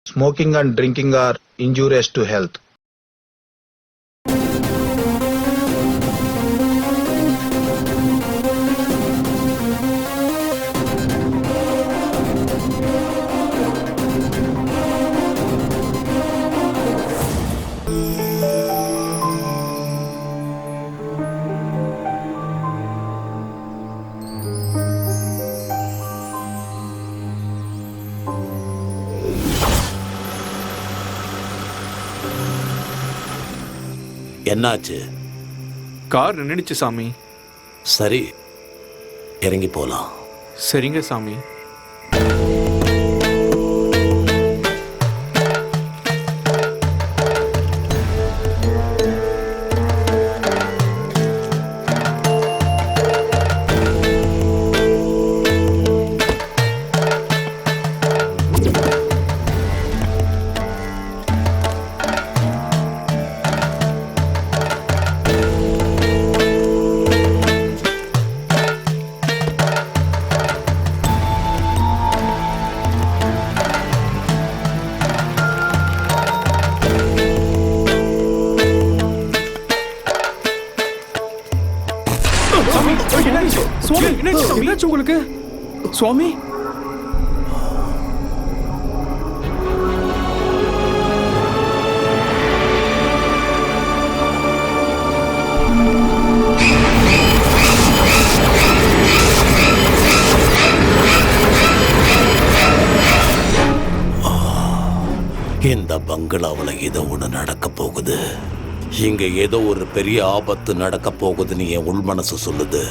Smoking and drinking are injurious to health. என்னாச்சு? Car நின்னுடுச்சு சாமி. சரி, இறங்கி போலாம். சரிங்க சாமி. என்னாச்சு உங்களுக்கு சுவாமி? இந்த பங்களாவில் ஏதோ ஒன்று நடக்க போகுது. இங்க ஏதோ ஒரு பெரிய ஆபத்து நடக்க போகுதுன்னு என் உள் மனசு சொல்லுது.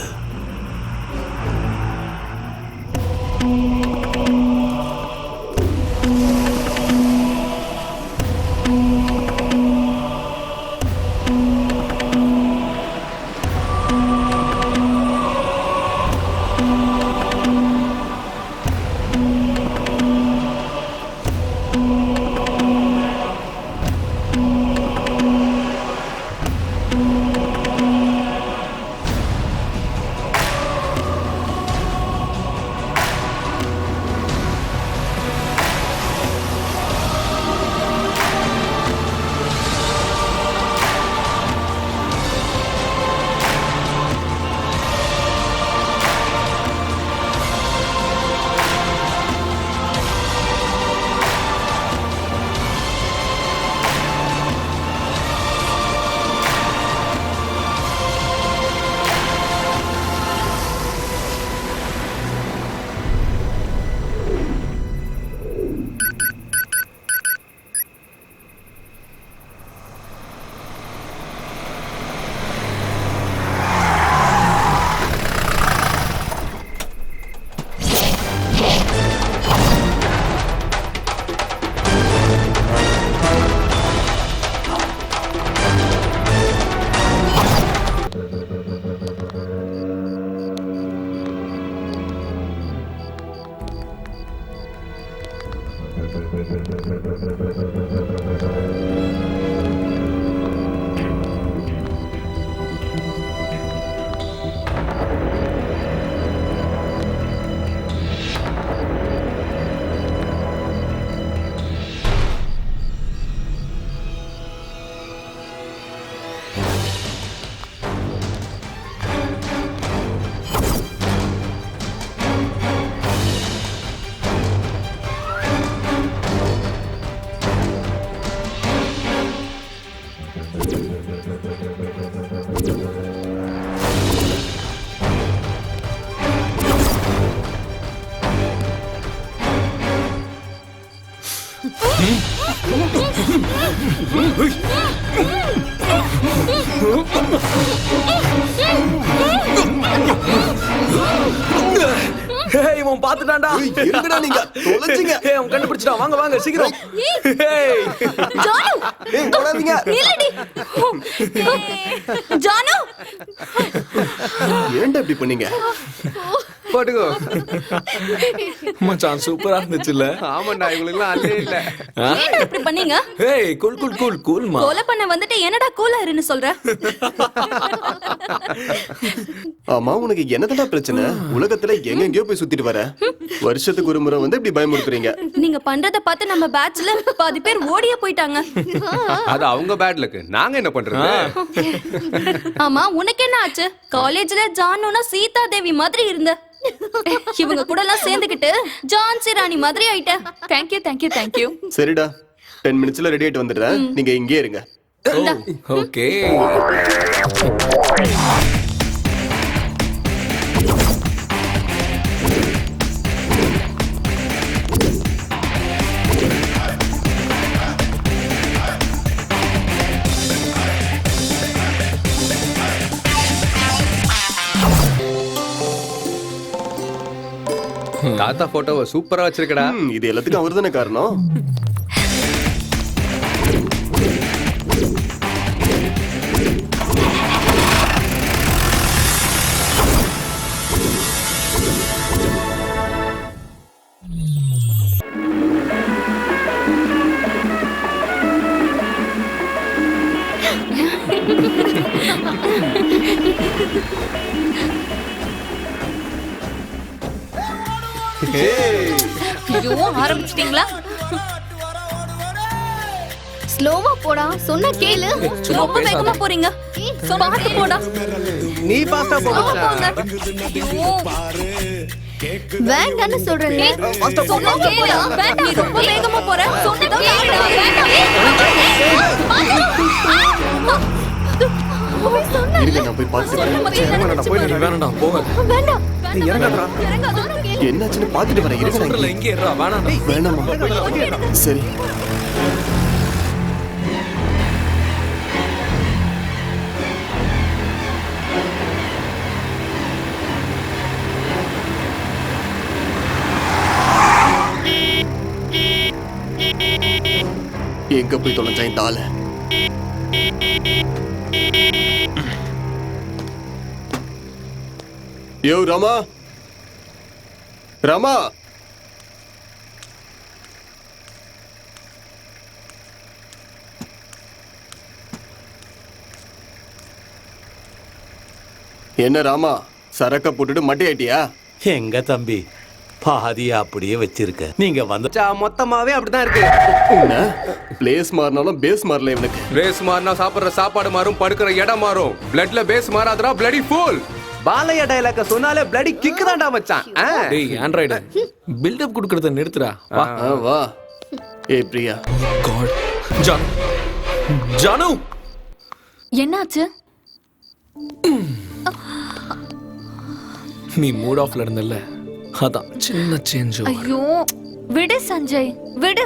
இவன் பாத்துட்டான்டா. எங்கடா நீங்க தொலைஞ்சீங்க? அவன் கண்டுபிடிச்சிட்டான். வாங்க வாங்க சீக்கிரம். ஜானு தொடாதீங்க. நில்லடி. ஜானு ஏன்டா இப்படி பண்ணீங்க? போட்டுக்கோ. மச்சான் சூப்பரா இருந்துச்சுல்ல? ஆமாண்டா இவங்களுக்குலாம் அல்லே இல்ல. ஏன்டா இப்படி பண்ணீங்க? ஏய் கூல் கூல் கூல் கூல்மா. கொலை பண்ண வந்துட்டு என்னடா கூலா இருன்னு சொல்ற? ஆமா உனக்கு என்னடா பிரச்சனை? உலகத்துல எங்கெங்கயோ போய் சுத்திட்டு வர, வருஷத்துக்கு ஒரு முறை வந்து இப்படி பயமுறுத்துறீங்க. நீங்க பண்றத பார்த்து நம்ம பேட்ச்ல பாதி பேர் ஓடியே போயிட்டாங்க. அது அவங்க பேட் லக். நாங்க என்ன பண்றது? ஆமா உனக்கு என்ன ஆச்சு? காலேஜ்ல ஜானுனா சீதா தேவி மாதிரி இருந்த. இவங்க கூட எல்லாம் சேர்ந்துக்கிட்டு ஜான்சி ராணி மாதிரி ஆயிட்ட. Thank you thank you thank you. சரிடா 10 மினிட்ஸ்ல ரெடி ஆயிட்டு வந்துடுறேன், நீங்க இங்கே இருங்க. ஓகே. தாத்தா போட்டோவை சூப்பரா வச்சிருக்கடா. இது எல்லாத்துக்கும் அவர் தானே காரணம். ஐயோ ஆரம்பிச்சிட்டீங்களா? ஸ்லோவா போடா, சொன்ன கேளு. ரொம்ப வேகமா போறீங்க. பாத்து போடா. நீ பாஸ்டா போ மச்சான். ஐயோ. வேண்டான்னு சொல்றேன். சொன்னா கேளு. வேண்டாம் நீ ரொம்ப வேகமா போற. சொன்னதை கேளுடா. வேண்டாம். இருங்க நான் போய் பார்த்துட்டு வேணாம்டா போக. வேண்டாம். இறங்கடா. என்னாச்சுன்னு பார்த்துட்டு வரேன். இருங்க நான் இல்ல இங்கே இருடா. வேணாம்டா. வேணாமா? சரி எங்க போய் தொலைஞ்சா இந்த ஆளு? யோ ராமா, ராமா, என்ன ராமா சரக்க போட்டுட்டு மட்டையாட்டியா? எங்க தம்பி பாதி அப்படியே வச்சிருக்க. நீங்க வந்து மொத்தமாவே அப்படிதான் இருக்கு. என்ன பிளேஸ் மாறினாலும் பேஸ் மாறல இவனுக்கு. ரேஸ் மாறினா சாப்பிடுற சாப்பாடு மாறும், படுக்கிற இடம் மாறும். பிளட்ல பேஸ் மாறாதடா பிளடி ஃபூல். பாலைய டயலாக சொன்னாலே பிளடி கிக் தான்டா மச்சான். டேய் ஆண்ட்ராய்டு பில்ட் அப் குடுக்கறத நிறுத்துடா. வா. வா. ஏய் பிரியா. காட். ஜானு. என்னாச்சு? நீ மூட் ஆஃப்ல இருந்தல்ல, அதான் சின்ன சேஞ்ச். ஐயோ விடு சஞ்சய் விடு.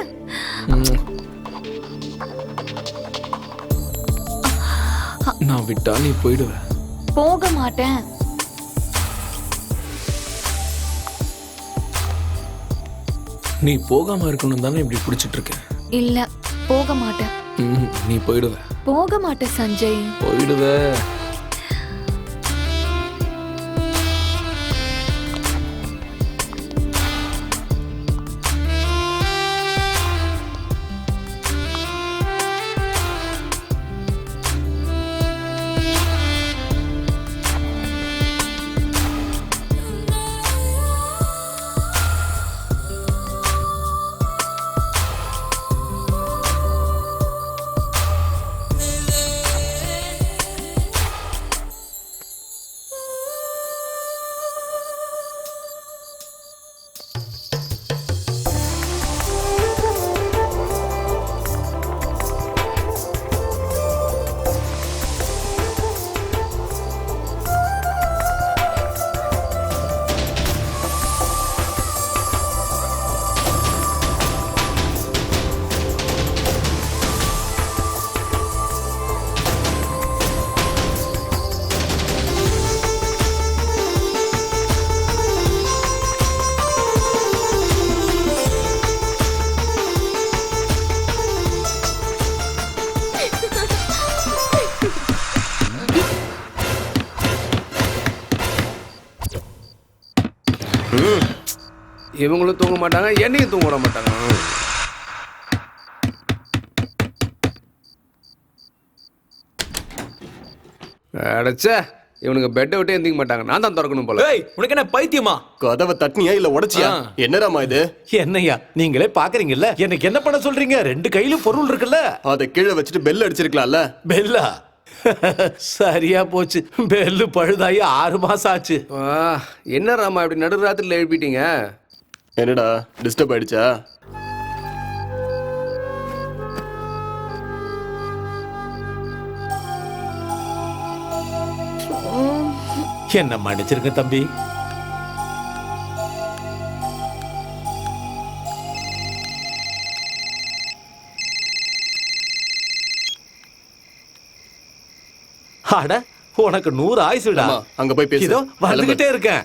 நான் விட்டா நீ போயிடுவ. போக மாட்டேன். நீ போகாம இருக்கணும் தானே இப்படி பிடிச்சிட்டு இருக்க. இல்ல போக மாட்டேன். நீ போயிடுவ. போக மாட்டேன் சஞ்சய். போயிடுவ. இவங்களும் தூங்க மாட்டாங்க, என்னையும் தூங்க விட மாட்டாங்க. அடச்சே, இவனுக்கு பெட்டை விட்டு எந்திக்க மாட்டாங்க. நான் தான் திறக்கணும் போல. ஏய் உனக்கு என்ன பைத்தியமா? கதவை தட்டினியா இல்ல உடைச்சியா? என்னராமா இது? என்னய்யா நீங்களே பாக்குறீங்கல்ல, எனக்கு என்ன பண்ண சொல்றீங்க? 2 கையிலும் பொருள் இருக்குல்ல. அதை கீழே வச்சுட்டு பெல் அடிச்சிருக்கலாம்ல. பெல்லா? சரியா போச்சு, பெல்லு பழுதாயி 6 மாசம் ஆச்சு. என்ன ராமா இப்படி நடு ராத்திரில எழுப்பிட்டீங்க? என்னடா டிஸ்டர்ப் ஆயிடுச்சா? என்ன மன்னிச்சிருங்க தம்பி. அட உனக்கு 100 ஆயுசுடா. ஆமா, அங்க போய் பேசு. இதோ வந்துகிட்டே இருக்கேன்.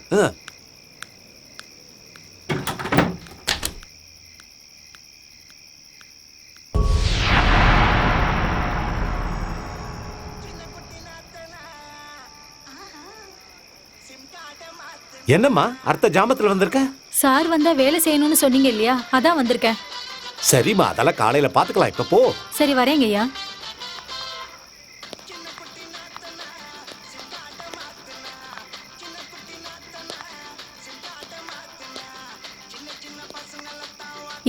என்னம்மா அடுத்த ஜாமத்துல வந்திருக்க? சார் வந்தா வேலை செய்யணும்னு சொன்னீங்க இல்லையா, அதான் வந்திருக்கேன். சரிம்மா, அதெல்லாம் காலையில பாத்துக்கலாம், இப்ப போ. சரி வரேங்கய்யா.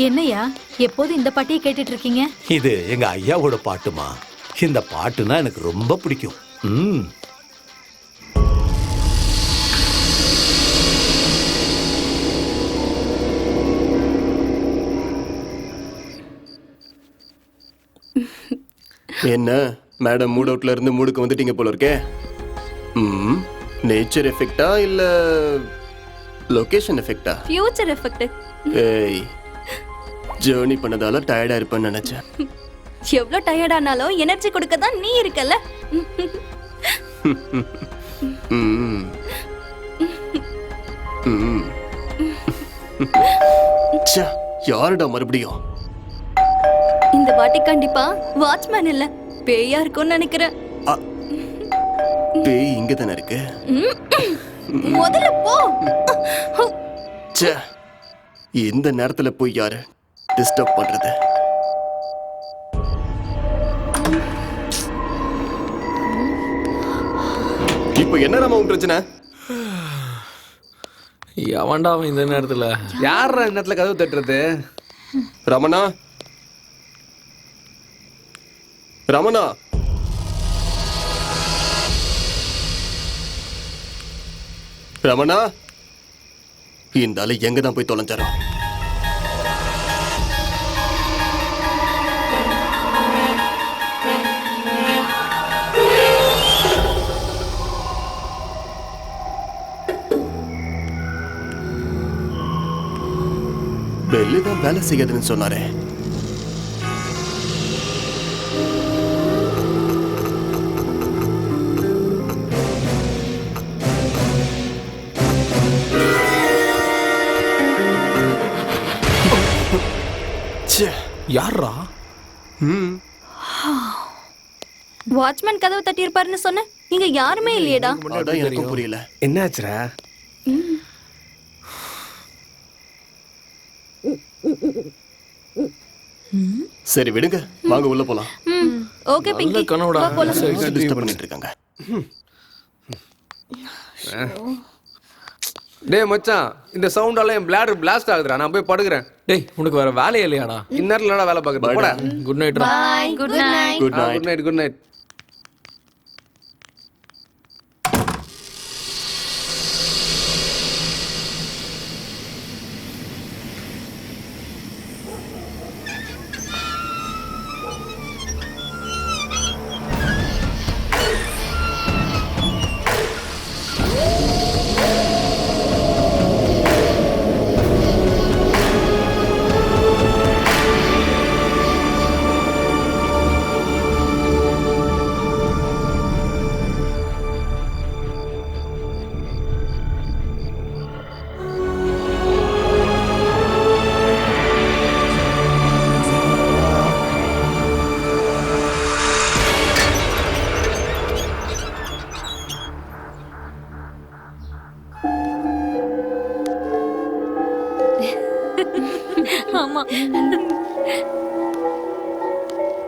என்னய்யா எப்போது இந்த பாட்டியை கேட்டுட்டு இருக்கீங்க? இது எங்க ஐயாவோட பாட்டுமா. இந்த பாட்டுனா எனக்கு ரொம்ப பிடிக்கும். என்ன மேடம் மூட் அவுட்ல இருந்து மூடுக்கு வந்துட்டீங்க போல இருக்கே. நேச்சர் எஃபெக்டா இல்ல லொகேஷன் எஃபெக்டா? Future effect. ஏய், ஜர்னி பண்ணதால டயர்டா இருப்பேன்னு நினைச்சேன். எவ்வளவு டயர்ட் ஆனாலும் எனர்ஜி கொடுக்க தான் நீ இருக்கல. ம். ம். ச்சே, யாருடா மறுபடியும்? இந்த வாட்டி கண்டிப்பா வாட்ச்மேன் இல்ல பேயா இருக்கும்னு நினைக்கிறேன். பேய் இங்க தானே இருக்கு. முதல்ல போ. ச்சே, இந்த நேரத்துல போய் யாரு டிஸ்டர்ப் பண்றது? இப்போ என்ன ராமா உன் பிரச்சனை? எவன்டா அவன் இந்த நேரத்துல? யாரா இந்த நேரத்துல கதவு தட்டுறது? ரமணா, ரமணா, ரமணா, இந்த ஆளு எங்க தான் போய் தொலைஞ்சாரோ? பெல்லு தான் வேலை செய்யாதுன்னு சொன்னாரே. யாரா? வாட்ச்மேன் கதவு தட்டி இருப்பாருன்னு சொன்ன, இங்க யாருமே இல்லையேடா. அதான் எனக்கும் புரியல. என்னாச்சுரா? சரி விடுங்க, வாங்க உள்ள போலாம். ஓகே பிங்கி, கனவுடா. வா போலாம். டிஸ்டர்ப் பண்ணிட்டு இருக்காங்க. டேய் மச்சான், இந்த சவுண்டால என் பிளாடர் பிளாஸ்ட் ஆகுதுடா. நான் போய் படுக்கிறேன். டேய் உனக்கு வேற வேலையே இல்லையாடா? இந்நேரத்துலடா வேலை பார்க்கறது. போடா. Good night. Bye, good night. Good night. Good night, good night.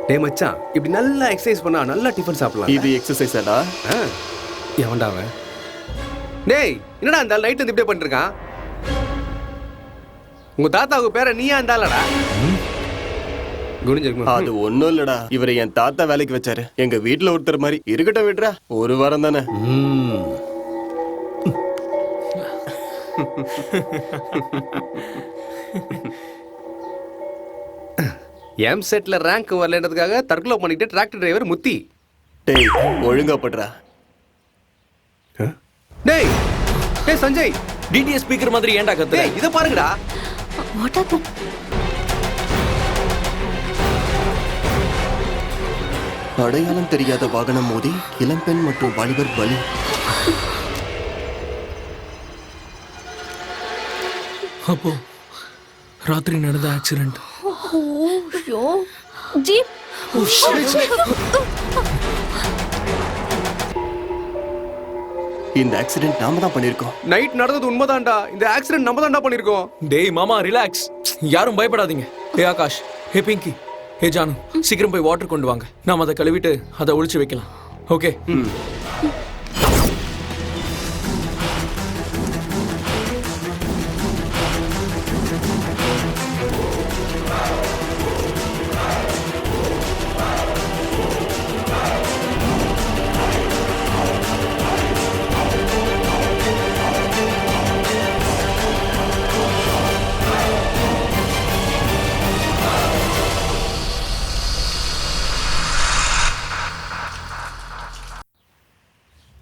டேய் மச்சான், இப்படி நல்லா எக்ஸசைஸ் பண்ணா நல்லா டிஃபன் சாப்பிடலாம். இது எக்ஸசைஸாடா? எவன்டா அவன்? டேய், என்னடா அந்த நைட் வந்து இப்படியே பண்ணிருக்கான்? உங்க தாத்தாவுக்கு பேர நீயா இருந்தாலடா? குனிஞ்சிருக்கும். அது ஒண்ணும் இல்லடா, இவரை என் தாத்தா வேலைக்கு வச்சாரு. எங்க வீட்டுல ஒருத்தர் மாதிரி. இருக்கட்டும் விடுறா, ஒரு வாரம் தானே. எம் செட்ல ரேங்க் வரலன்றதுக்காக தற்கொலை பண்ணிட்டு டிராக்டர் டிரைவர் முத்தி. டேய் ஒழுங்கா படுறா. டேய் டேய் சஞ்சய், டிடிஎஸ் ஸ்பீக்கர் மாதிரி ஏன்டா கத்துற? டேய் இத பாருங்கடா. What happen? அடையாளம் தெரியாத வாகனம் மோதி இளம்பெண் மற்றும் வாலிபர் பலி. அப்போ ராத்திரி நடந்த ஆக்சிடென்ட். ஐயோ ஜீப். இந்த ஆக்சிடென்ட் நாம தான் பண்ணிருக்கோம். நைட் நடந்தது உண்மைதான்டா. இந்த ஆக்சிடென்ட் நம்ம தான்டா பண்ணிருக்கோம். டேய் மாமா ரிலாக்ஸ், யாரும் பயப்படாதீங்க. ஹே ஆகாஷ், ஹே பிங்கி, ஹே ஜானு, சீக்கிரம் போய் வாட்டர் கொண்டு வாங்க. நாம அதை கழுவிட்டு அதை ஒளிச்சு வைக்கலாம். ஓகே?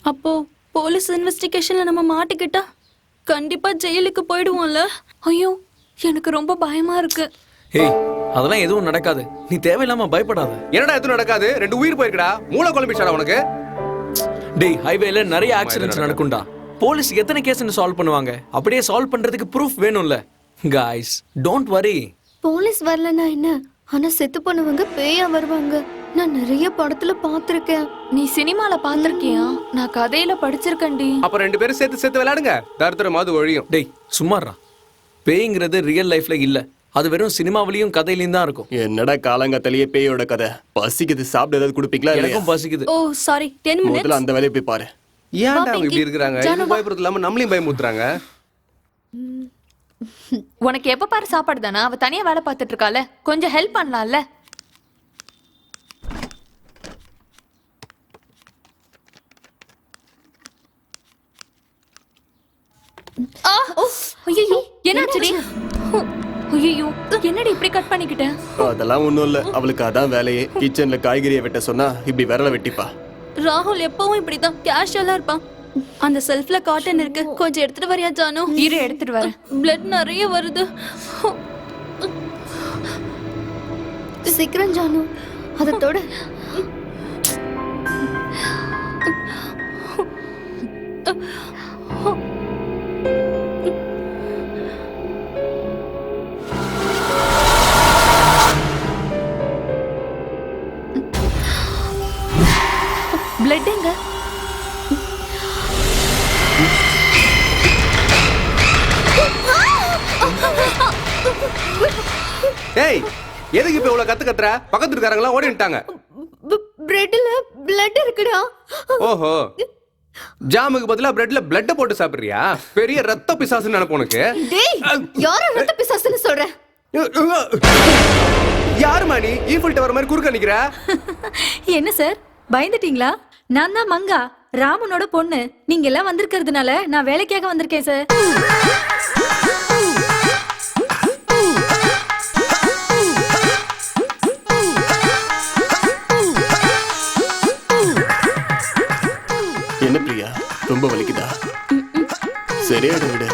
அப்போ போலீஸ் இன்வெஸ்டிகேஷன்ல நம்ம மாட்டிக்கிட்டா கண்டிப்பா ஜெயிலுக்கு போயிடுவோம்ல. ஐயோ எனக்கு ரொம்ப பயமா இருக்கு. ஏய் அதெல்லாம் எதுவும் நடக்காது, நீ தேவையில்லாம பயப்படாத. என்னடா எதுவும் நடக்காது? 2 உயிர் போயிருக்கடா. மூளை குழம்பிச்சாடா உனக்கு? டேய் ஹைவேல நிறைய ஆக்சிடென்ட்ஸ் நடக்கும்டா. போலீஸ் எத்தனை கேஸ்னு சால்வ் பண்ணுவாங்க? அப்படியே சால்வ் பண்றதுக்கு ப்ரூஃப் வேணும்ல. Guys don't worry. போலீஸ் வரலன்னா என்ன, ஆனா செத்து போனவங்க பேயா வருவாங்க. நான் நிறைய படத்துல பாத்திருக்கேன். நீ சினிமால பாத்திருக்கியா? நான் கதையில படிச்சிருக்கேன்டி. அப்ப 2 பேரும் சேர்த்து விளையாடுங்க, தரித்திரமாவது ஒழியும். டேய் சும்மாறா, பேய்ங்கிறது ரியல் லைஃப்ல இல்ல, அது வெறும் சினிமாவிலையும் கதையிலையும் தான் இருக்கும். என்னடா காலங்கத்திலேயே பேயோட கதை. பசிக்குது, சாப்பிட ஏதாவது குடுப்பீங்களா? எனக்கும் பசிக்குது. ஓ சாரி, 10 முதல்ல மினிட்ஸ். அந்த வேலையை போய் பாரு. ஏன்டா அவங்க இப்படி இருக்காங்க? இது பயப்படுறது இல்லாம நம்மளையும் பயமுத்துறாங்க. உனக்கு எப்ப பாரு சாப்பாடு தானா? அவ தனியா வேலை பார்த்துட்டு இருக்கால, கொஞ்சம் ஹெல்ப் பண்ணலாம்ல. ஐயோ என்னாச்சுடி? ஐயோ என்னடி இப்படி கட் பண்ணிக்கிட்ட? அதெல்லாம் ஒண்ணும் இல்ல, அவளுக்கு அதான் வேலையே. கிச்சன்ல காய்கறியை வெட்ட சொன்னா இப்படி விரல வெட்டிப்பா. ராகுல் எப்பவும் இப்படிதான் கேஷுவலா இருப்பான். அந்த செல்ஃப்ல காட்டன் இருக்கு, கொஞ்சம் எடுத்துட்டு வரியா ஜானு? இரு எடுத்துட்டு வரேன். பிளட் நிறைய வருது. சீக்கிரம் ஜானு, அதை தொட. பிளட் எங்க? ஏய் எதுக்கு இப்ப இவ்வளவு கத்துற? பக்கத்துல இருக்காரங்களா ஓடி வந்துட்டாங்க. பிரெட்ல பிளட் இருக்குடா. ஓஹோ, ஜாமுக்கு பதிலா பிரெட்ல பிளட்ட போட்டு சாப்பிடுறியா? பெரிய ரத்த பிசாசுன்னு நினைப்பு உனக்கு. டேய் யார ரத்த பிசாசுன்னு சொல்ற? யாருமா நீ? ஈஃபில் டவர் மாதிரி குறுக்க நிக்கிற. என்ன சார் பயந்துட்டீங்களா? நான் தான் மங்கா, ராமனோட பொண்ணு. நீங்க எல்லாம் வந்திருக்கிறதுனால நான் வேலைக்காக வந்திருக்கேன் சார். என்ன பிரியா, ரொம்ப வலிக்குதா? சரியா விடு.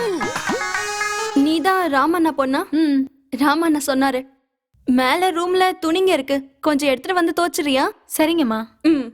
நீதான் ராமண்ணா பொண்ணா? ராமண்ணா சொன்னாரு. மேல ரூம்ல துணிங்க இருக்கு, கொஞ்சம் எடுத்துட்டு வந்து தோச்சிரியா? சரிங்கம்மா. ம்.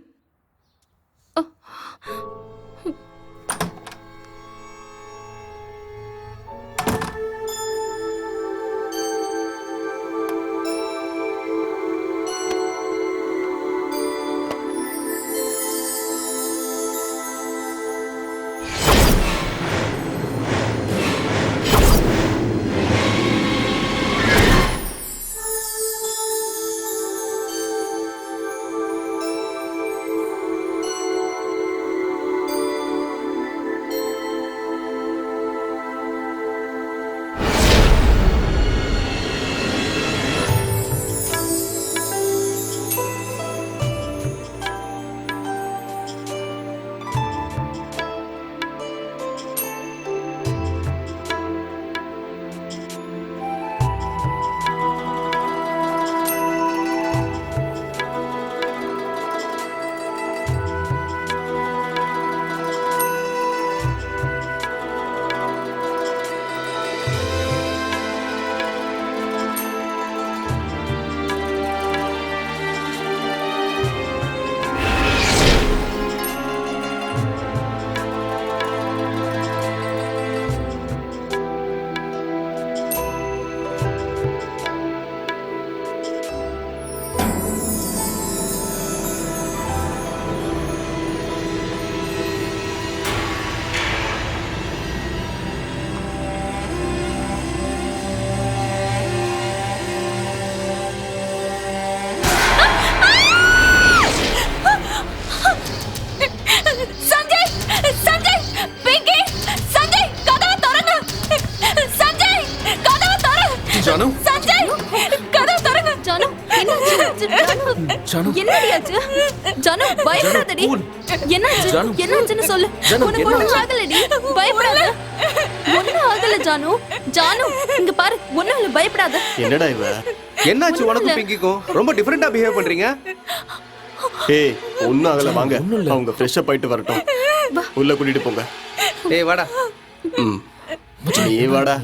என்னாச்சு? ஜானு. என்னடியாச்சு? ஜானு பயப்படாதடி. cool. என்னாச்சு? ஜானு. என்னாச்சுன்னு சொல்லு. ஜானு, உனக்கு ஒண்ணும் ஆகலடி. பயப்படாத. ஒண்ணும் ஆகல ஜானு. ஜானு இங்க பாரு. ஒண்ணும் இல்ல, பயப்படாத. என்னடா இவ? என்னாச்சு உனக்கும் பிங்கிக்கும் ரொம்ப டிஃபரெண்டா பிஹேவ் பண்றீங்க? ஏய் ஒன்னும் ஆகல, வாங்க அவங்க ஃப்ரெஷ் அப் ஆயிட்டு வரட்டும். உள்ள கூட்டிட்டு போங்க. ஏய் வாடா. ம் நீ வாடா.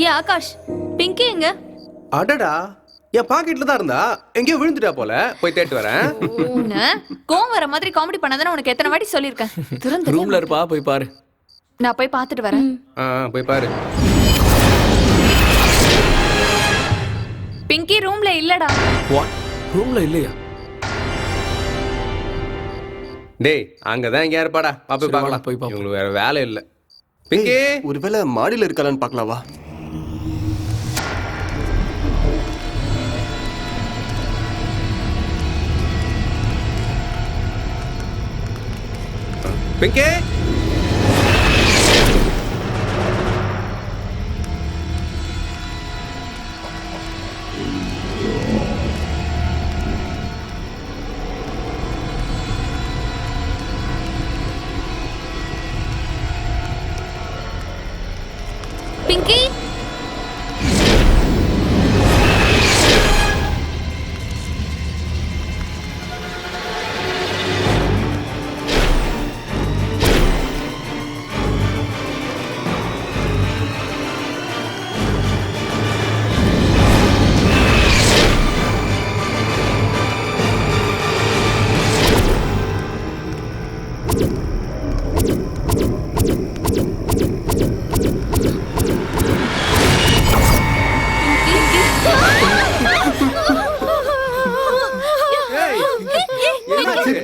ஏ ஆகாஷ், பிங்கி எங்க? அடடா, என் பாக்கெட்ல தான் இருந்தா. எங்கேயோ விழுந்துட்டா போல. போய் தேட்டு வரேன். கோவம் வர மாதிரி காமெடி பண்ணாதானே உனக்கு எத்தனை வாட்டி சொல்லிருக்கேன். திறந்து ரூம்ல இருப்பா, போய் பாரு. நான் போய் பார்த்துட்டு வரேன். போய் பாரு. பிங்கி ரூம்ல இல்லடா. வாட்? ரூம்ல இல்லையா? டேய் அங்கதான் எங்க இருப்பாடா. போய் சரி, பார்க்கலாம். வாடா, போய் பார்ப்போம். இவங்களுக்கு வேற வேலை இல்ல. பிங்கி ஒருவேளை மாடியில இருக்கலான்னு பார்க்கலாவா? பிங்கி பிங்கி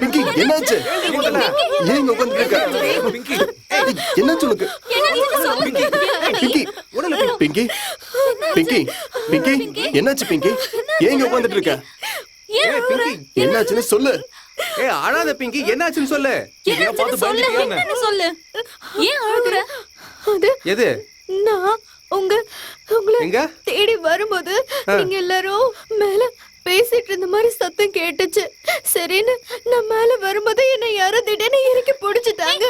பிங்கி என்னாச்சு? ஏன் இங்க உட்கார்ந்து இருக்க? பிங்கி என்னாச்சு உனக்கு? பிங்கி பிங்கி பிங்கி பிங்கி என்னாச்சு பிங்கி? ஏன் இங்க உட்கார்ந்துட்டு இருக்க? ஏய் பிங்கி என்னாச்சுன்னு சொல்லு. ஏய் அழாத பிங்கி, என்னாச்சுன்னு சொல்லு. என்னன்னு சொல்லு. என்னன்னு சொல்லு. ஏன் அழுகுற? அது எது? நான் உங்களை எங்க? தேடி வரும்போது நீங்க எல்லாரும் மேல பேசிட்டு இருந்த மாதிரி சத்தம் கேட்டுச்சு. சரின்னு நான் மேல வரும்போது என்ன யாரோ திடீர்னு இறக்கி பிடிச்சிட்டாங்க.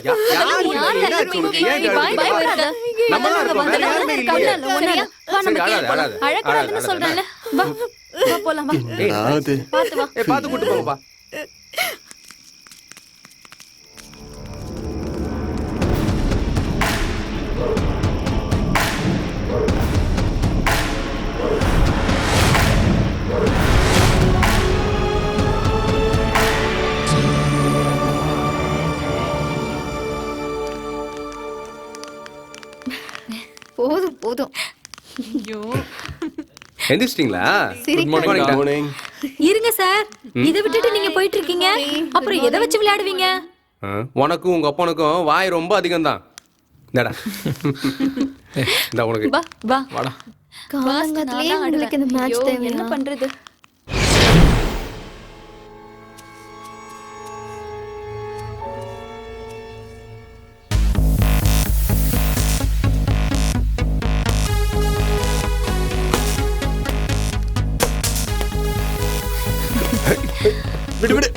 யாரு? யார் என்னாச்சு உனக்கு? ஏன் இங்க பாய் பாய் அழுகுற? வராத. நம்ம தான் இருக்கோம், வேற யாருமே இல்லையே. வா நம்ம சரி, அழாத, கேட்போம். அழாத. அழக்கூடாதுன்னு அழாத, சொல்றேன்ல. வா வா போலாம் வா. என்னடா அது? பாத்து வா. ஏய் பாத்து கூட்டு போங்கப்பா. போதும் போதும். எந்திரிச்சிட்டீங்களா? Good morning. Good morning. இருங்க சார், இதை விட்டுட்டு நீங்க போயிட்டு இருக்கீங்க. அப்புறம் எதை வச்சு விளையாடுவீங்க? உனக்கும் உங்க அப்பனுக்கும் வாய் ரொம்ப அதிகம்தான். இந்தடா. இந்த உனக்கு. வா வா. வாடா. காலங்காத்திலேயே உங்களுக்கு இந்த மேட்ச் ஐயோ, தேவையா? என்ன பண்றது? விடு விடு.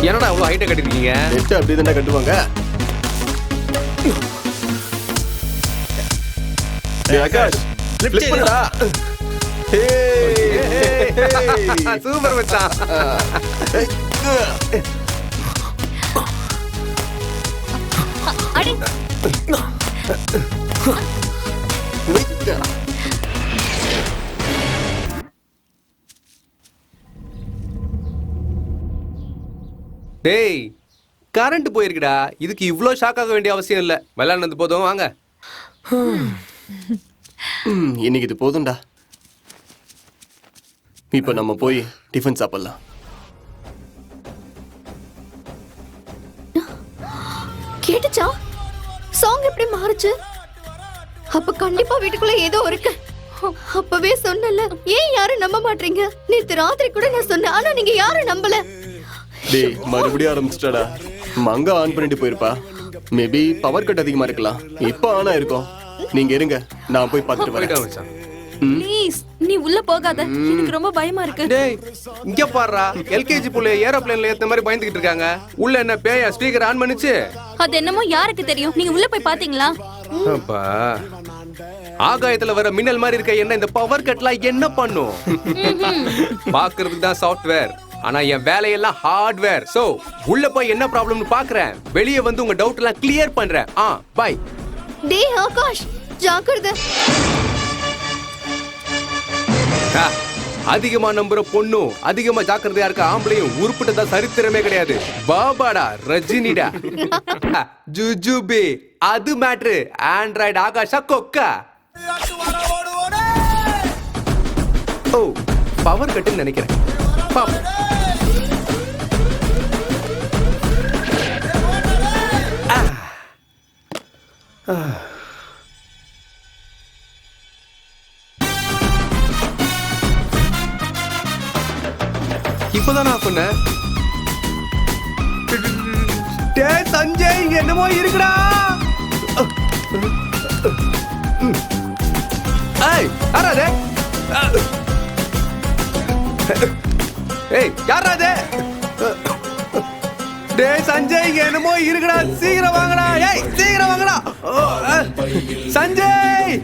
என்னடா அவ்வளவு ஹைட்டா கட்டிருக்கீங்க? நெட் அப்படி தானே கட்டுவாங்க. டேய் ஆகாஷ், flip பண்ணுடா. சூப்பர் மச்சான். அடி டேய் கரண்ட் போயிருக்குடா. இதுக்கு இவ்ளோ ஷாக் ஆக வேண்டிய அவசியம் இல்ல. விளையாடுனது போதும், வாங்க. இன்னைக்கு இது போதும்டா. இப்ப நம்ம போய் டிஃபன் சாப்பிடலாம். கேட்டுச்சா? சாங் எப்படி மாறுச்சு? அப்ப கண்டிப்பா வீட்டுக்குள்ள ஏதோ இருக்கு. அப்பவே சொன்னல, ஏன் யாரும் நம்ப மாட்டீங்க? நேத்து ராத்திரி கூட நான் சொன்னேன், ஆனா நீங்க யாரும் நம்பல. டேய் மறுபடியும் ஆரம்பிச்சிட்டாடா. மங்க ஆன் பண்ணிட்டு போயிருப்பா. மேபி பவர் கட் அதிகமா இருக்கலாம். இப்ப ஆனா இருக்கும். நீங்க இருங்க, நான் போய் பார்த்துட்டு போயிட்டா வரேன். மச்சான். ப்ளீஸ் நீ உள்ள போகாத, எனக்கு ரொம்ப பயமா இருக்கு. டேய் இங்க பாருடா, எல்கேஜி புள்ள ஏரோப்ளேன்ல ஏத்த மாதிரி பயந்துகிட்டு இருக்காங்க. உள்ள என்ன பேயா ஸ்பீக்கர் ஆன் பண்ணுச்சு? அது என்னமோ யாருக்கு தெரியும்? நீங்க உள்ள போய் பாத்தீங்களா? அப்பா ஆகாயத்துல வர மின்னல் மாதிரி இருக்க என்ன இந்த பவர் கட்லாம் என்ன பண்ணும்? பாக்குறதுக்கு தான் சாஃப்ட்வேர், ஆனா என் வேலையெல்லாம் ஹார்ட்வேர். சோ உள்ள போய் என்ன ப்ராப்ளம்னு பாக்குறேன், வெளியே வந்து உங்க டவுட் எல்லாம் கிளியர் பண்றேன். பை. டேய் ஆகாஷ், ஜாக்கிரதை. அதிகமா நம்புற பொண்ணும் அதிகமா ஜாக்கிரதையா இருக்க ஆம்பளையும் உருப்பிட்டதா சரித்திரமே கிடையாது. பாபாடா ரஜினிடா. ஜுஜுபி அது மேட்ரு. ஆண்ட்ராய்டு ஆகாஷா கொக்கா. ஓ பவர் கட்டுன்னு நினைக்கிறேன். பாப்போம். இப்பதான் நான் சொன்னேன். டேய் சஞ்சய், இங்க என்னமோ இருக்குடா. ஏய் யாரா அது? ஏய் யாரா அது? டேய் சஞ்சய், இங்க என்னமோ இருக்குடா. சீக்கிரம் வாங்கடா. ஏய் சீக்கிரம் வாங்கடா. சஞ்சய்.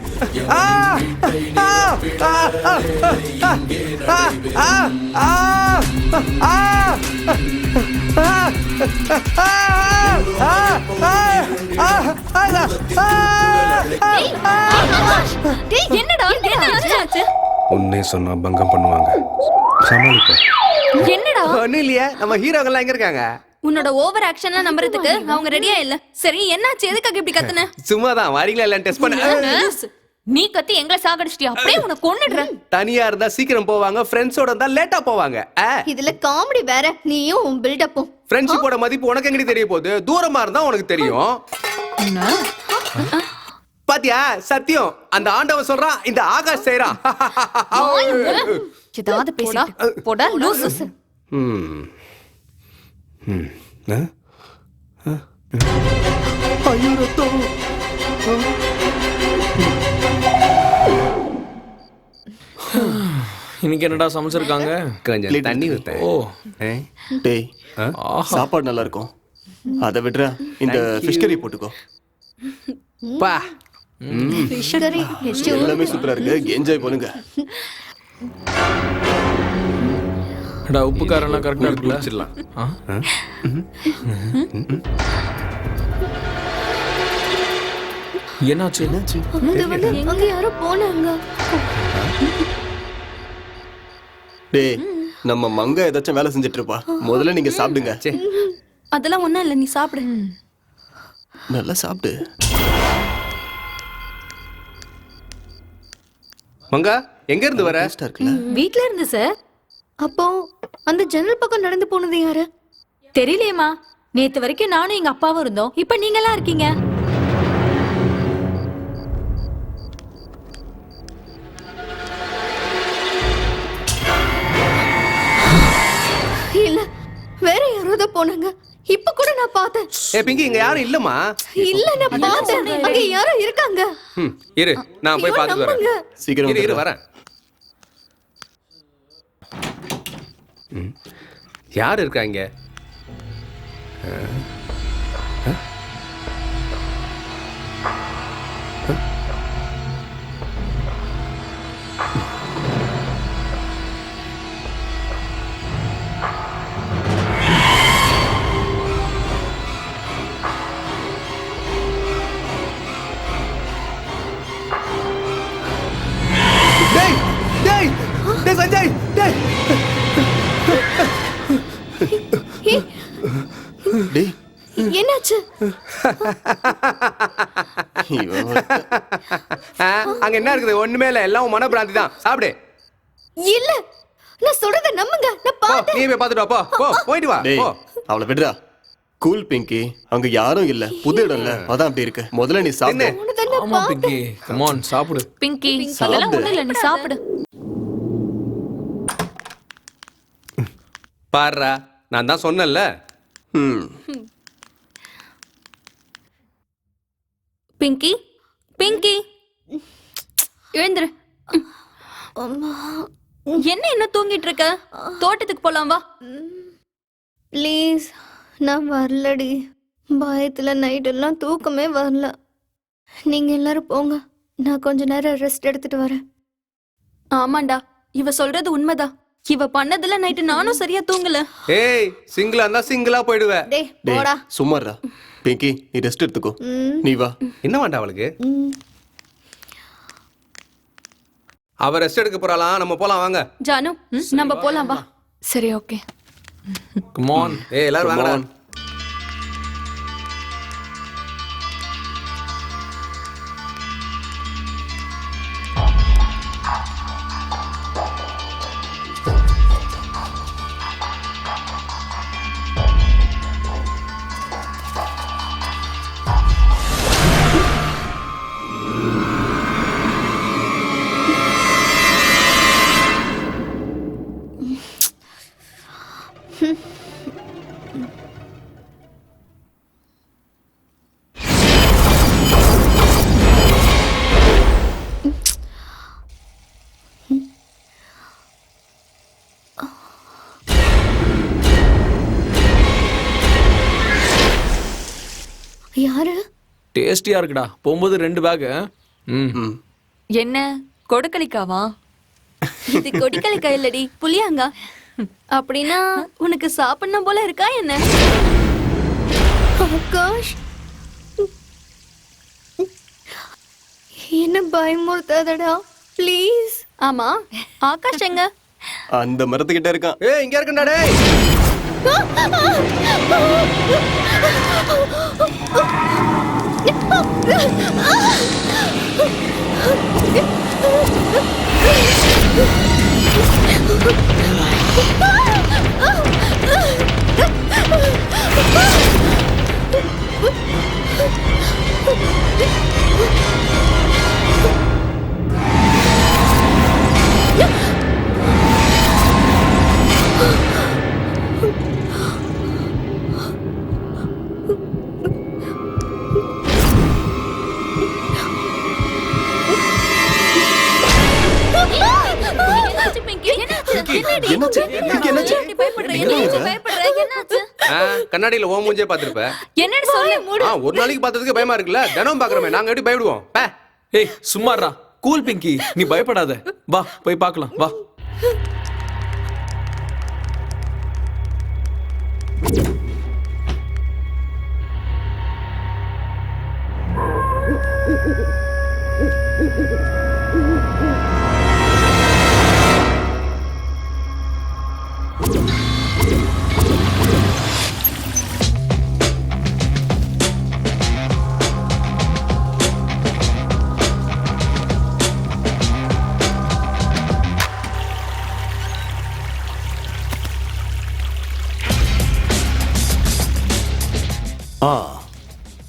டேய் என்னடா என்னாச்சு? உன்னே சொன்னா பங்கம் பண்ணுவாங்க. சமாளிப்ப. என்னடா? ஒண்ணும் இல்லையே, நம்ம ஹீரோங்கெல்லாம் எங்க இருக்காங்க? உன்னோட ஓவர் ஆக்ஷன்லாம் நம்புறதுக்கு அவங்க ரெடியா இல்ல. சரி என்னாச்சு? எதுக்காக இப்படி கத்துன? சும்மாதான் வரீங்களா இல்லன்னு டெஸ்ட் பண்ண. நீ கத்தி எங்களை சாகடிச்சிட்டியா? அப்படியே உன்னை கொன்னுடுறேன். தனியா இருந்தா சீக்கிரம் போவாங்க, ஃப்ரெண்ட்ஸோட இருந்தா லேட்டா போவாங்க. இதுல காமெடி வேற, நீயும் உன் பில்டப்பும். ஃப்ரெண்ட்ஷிப்போட மதிப்பு உனக்கு எங்கடி தெரிய போகுது? தூரமா இருந்தா உனக்கு தெரியும். பாத்தியா சத்தியம், அந்த ஆண்டவன் சொல்றான், இந்த ஆகாஷ் செய்றான். ஏதாவது பேசிட்டு போடா லூசு. ஐயோ ரத்தம். இன்னைக்கு என்னடா சமைச்சிருக்காங்க? கொஞ்சம் தண்ணி ஊத்த. ஓ டேய் சாப்பாடு நல்லா இருக்கும். அதை விடுற, இந்த ஃபிஷ் கறி போட்டுக்கோ. பா ஃபிஷ் கறி எல்லாமே சூப்பரா இருக்கு. என்ஜாய் பண்ணுங்க. டா உப்பு காரெல்லாம் கரெக்டா இருக்குல்ல? குடிச்சிடலாம். என்னாச்சு? அங்க யாரோ போனாங்க. டேய் நம்ம மங்க ஏதாச்சும் வேலை செஞ்சுட்டு இருப்பா. முதல்ல நீங்க சாப்பிடுங்க. அதெல்லாம் ஒண்ணும் இல்ல, நீ சாப்பிடு. நல்லா சாப்பிடு. மங்கா எங்க இருந்து வர? டேஸ்டா இருக்குல்ல? வீட்ல இருந்து சார். அப்போ அந்த ஜன்னல் பக்கம் நடந்து போனது யாரு? தெரியலையேம்மா. நேத்து வரைக்கும் நானும் எங்க அப்பாவும் இருந்தோம். இப்ப நீங்க எல்லாம் இருக்கீங்க. இல்ல, வேற யாரோ போனாங்க. இப்ப கூட நான் பார்த்தேன். பிங்கி இங்க யாரும் இல்லம்மா. இல்ல நான் பார்த்தேன், அங்க யாரோ இருக்காங்க. இரு நான் போய் பார்த்துட்டு வரேன். சீக்கிரம் இரு வரேன். யார் இருக்காங்க? டேய் டேய் டேய் சஞ்சய் டேய். டேய் என்னாச்சு? அங்க என்ன இருக்குது? ஒண்ணுமே இல்ல, எல்லாம் மனப்பிராந்தி தான். சாப்பிடு. இல்ல, நான் சொல்றத நம்புங்க. நான் போ, பார்த்தேன். நீ போய் பார்த்துட்டு வா. போ போயிட்டு வா. டேய் போ. அவளை விடுறா. கூல் பிங்கி, அங்க யாரும் இல்ல, புது இடம்ல, அதான் அப்படி இருக்கு. முதல்ல நீ சாப்பிடு. ஆமா பிங்கி, கம் ஆன் சாப்பிடு. பிங்கி அதெல்லாம் ஒண்ணும் இல்ல, நீ சாப்பிடு. பாருடா, நான் தான் சொன்னேன்ல. ம். பிங்கி பிங்கி எழுந்துரு. அம்மா என்ன இன்னும் தூங்கிட்டு இருக்க? தோட்டத்துக்கு போலாம் வா. ப்ளீஸ், நான் வரலடி. பயத்துல நைட் எல்லாம் தூக்கமே வரல. நீங்க எல்லாரும் போங்க, நான் கொஞ்ச நேரம் ரெஸ்ட் எடுத்துட்டு வரேன். ஆமாண்டா, இவ சொல்றது உண்மைதான். இவ பண்ணதுல நைட்டு நானும் சரியா தூங்கல. ஏய், சிங்கிளா இருந்தா சிங்கிளா போயிடுவ. டேய் டேய், போடா. சும்மாடா. பிங்கி, நீ ரெஸ்ட் எடுத்துக்கோ. நீ வா. என்ன வேண்டா அவளுக்கு? அவ ரெஸ்ட் எடுக்க போறாளாம், நம்ம போலாம் வாங்க. ஜானு, நம்ம போலாம் வா. சரி, ஓகே. Come on. ஏய், எல்லாரும் Come வாங்கடா. on. யாரு? டேஸ்டியா இருக்குடா. போகும்போது 2 பேக். ம். என்ன கொடுக்கலிக்காவா? இது கொடிக்கலிக்கா இல்லடி, புளியாங்கா. அப்படின்னா உனக்கு சாப்பிடணும் போல இருக்கா என்ன? ஆகாஷ், என்ன பயமுறுத்தாதடா ப்ளீஸ். ஆமா, ஆகாஷ் எங்க? அந்த மரத்துக்கிட்ட இருக்கான். ஏய், இங்க இருக்கேன்டா டேய். என்னாச்சு பிங்கி? என்னாச்சு? என்னடி? என்னாச்சு? பிங்கி, என்னாச்சு? ஏன் இப்படி பயப்படுற? என்னாச்சு? பயப்படுற? என்னாச்சு? கண்ணாடியில ஓ மூஞ்சே பாத்துருப்ப. என்னன்னு சொல்லு. ஒரு நாளைக்கு பார்த்ததுக்கு பயமா இருக்குல்ல, தினம் பாக்குறமே, நாங்க எப்படி பயப்படுவோம்? பே. ஏய் சும்மாடா. கூல் பிங்கி, நீ பயப்படாத. வா போய் பார்க்கலாம் வா.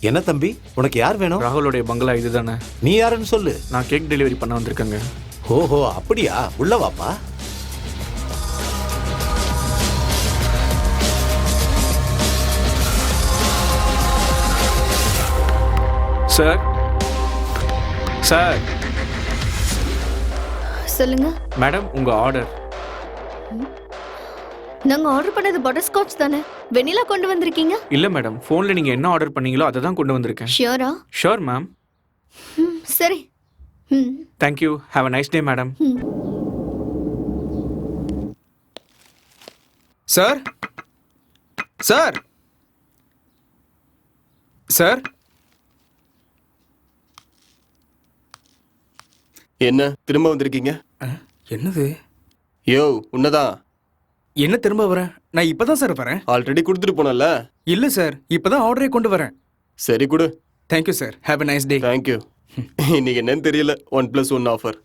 என்ன தம்பி, உனக்கு யார் வேணும்? ராகுலோடைய பங்களா இதுதானே? நீ யாருன்னு சொல்லு. நான் கேக் டெலிவரி பண்ண வந்திருக்கேங்க. ஓஹோ, அப்படியா? உள்ள வாப்பா. Sir sir. சொல்லுங்க. மேடம் உங்க ஆர்டர். நாங்க ஆர்டர் பண்ணது பட்டர்ஸ்காட்ச் தானே? வெனிலா கொண்டு வந்திருக்கீங்க? இல்ல மேடம், போன்ல நீங்க என்ன ஆர்டர் பண்ணீங்களோ அதை தான் கொண்டு வந்திருக்கேன். ஷியோரா? Sure ma'am. சரி. Thank you. Have a nice day madam. Sir, sir, sir. என்ன திரும்ப வந்திருக்கீங்க? என்னது? யோ, உன்னதான். என்ன திரும்ப வரேன்? நான் இப்பதான் சார் வரேன். ஆல்ரெடி கொடுத்துட்டு போனல. இல்ல சார், இப்பதான் ஆர்டரே கொண்டு வரேன். சரி கொடு. Thank you sir. Have a nice day. Thank you. இன்னைக்கு என்னன்னு தெரியல, 1+1 ஆஃபர்.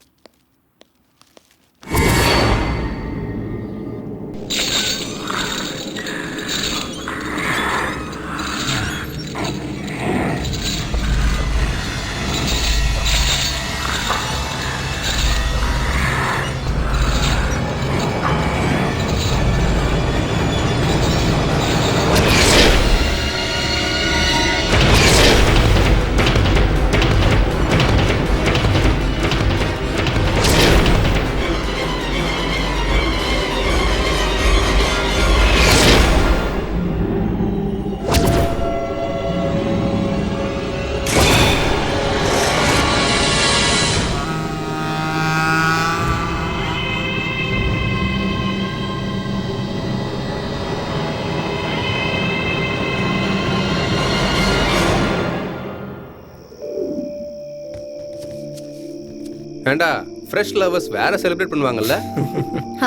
ஏண்டா ஃப்ரெஷ் லவர்ஸ் வேற செலிப்ரேட் பண்ணுவாங்கல்ல?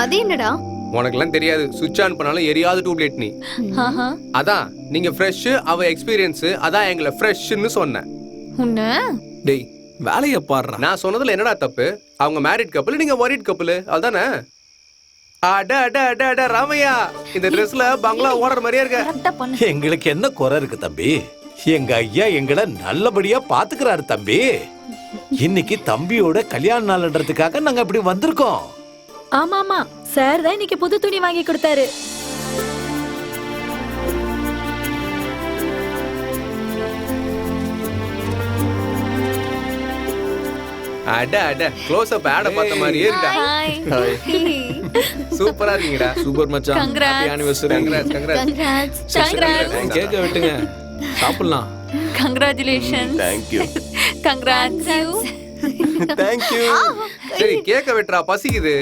அது என்னடா? உனக்கெல்லாம் தெரியாது. சுவிட்ச் ஆன் பண்ணாலும் எரியாத டியூப்லைட் நீ. அதான் நீங்க ஃப்ரெஷ், அவ எக்ஸ்பீரியன்ஸ், அதான் எங்களை ஃப்ரெஷ்னு சொன்னேன். உன்ன டேய் வேலைய பாடுறா. நான் சொன்னதுல என்னடா தப்பு? அவங்க மேரிட் கப்பல், நீங்க ஒரிட் கப்பல், அதுதானே? அட அட அட அட ராமையா, இந்த ட்ரெஸ்ல பங்களா ஓடுற மாதிரியே இருக்க. கரெக்டா பண்ணு. எங்களுக்கு என்ன குறை இருக்கு தம்பி? எங்க ஐயா எங்களை நல்லபடியா பாத்துக்கிறாரு தம்பி. இன்னைக்கு தம்பியோட கல்யாண நாள்ன்றதுக்காக நாங்க இப்படி வந்திருக்கோம். ஆமா ஆமா, சார் தான் இன்னைக்கு புது துணி வாங்கி கொடுத்தாரு. அட அட க்ளோஸ் அப் ஆட பார்த்த மாதிரியே இருக்கா. சூப்பரா இருக்கீங்கடா. சூப்பர் மச்சான். Congrats. Happy anniversary. Congrats congrats. Congrats. கேக்க வெட்டுங்க. சாப்பிடலாம். Congratulations. Thank you. Congrats you. Thank you. சரி கேக்க வெட்டுறா, பசிக்குது.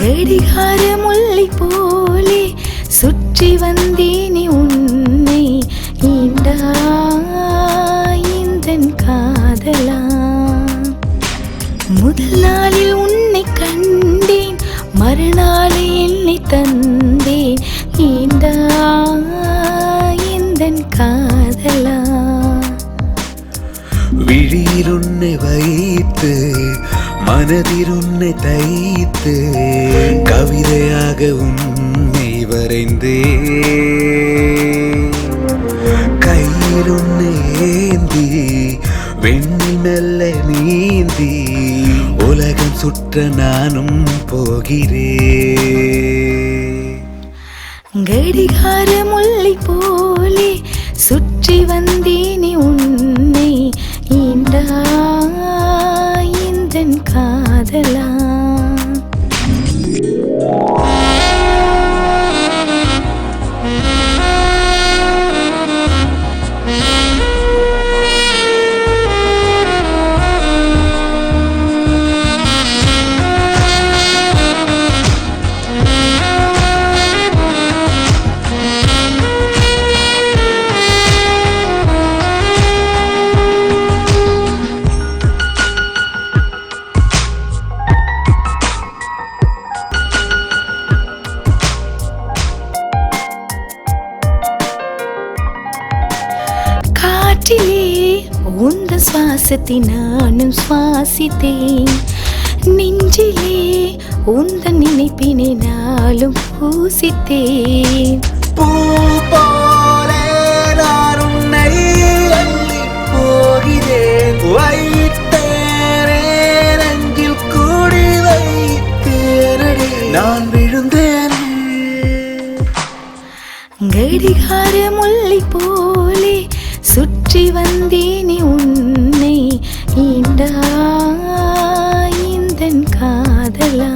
கடிகார முல்லை போலே சுற்றி வந்தேனே உன்னை ஈண்டா இந்தன் காதலா. முதல் நாளில் உன்னை கண்டேன், மறுநாளை என்னை தந்தேன் ஈண்டா இந்தன் காதலா. விழியில் உன்னை வைத்து மனதில் உன்னை தைத்து கவிதையாக உன்னை வரைந்தே கையில் உன்னை ஏந்தி வெண்ணில் மெல்ல நீந்தி உலகம் சுற்ற நானும் போகிறேன். கடிகார முல்லை போலே சுற்றி வந்தேனே உன்னை ஈண்டா இந்தன் காதலா. காற்றிலே உந்த சுவாசத்தை நானும் சுவாசித்தேன், நெஞ்சிலே உந்த நினைப்பினை நாளும் பூசித்தேன். பூ போலே நான் உன்னை அள்ளி போகிறேன், வைத்தேனே நெஞ்சில் கூடி வைத்தேனடி நான் விழுந்தேன். கடிகார முல்லை போலே சுற்றி வந்தேனே உன்னை ஈண்டா இந்தன் காதலா.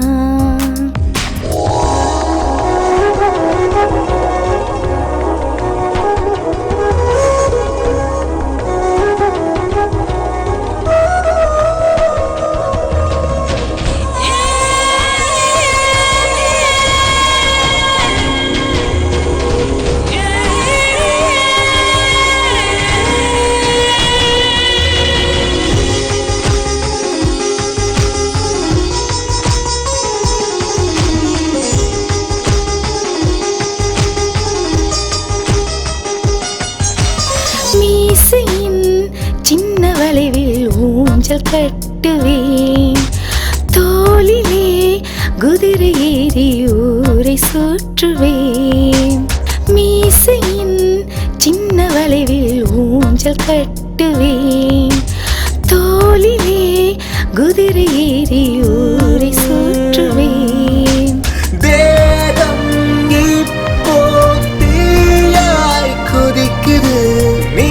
ஊஞ்சல் கட்டுவேன் தோளிலே குதிரை ஏறி ஊரை சுற்றுவேன் மீசையின் சின்ன வளைவில் ஊஞ்சல் கட்டுவேன் தோளிலே குதிரை ஏறி ஊரை சுற்றுவேன் தேகம் இப்போ தீயாய் கொதிக்குது நீ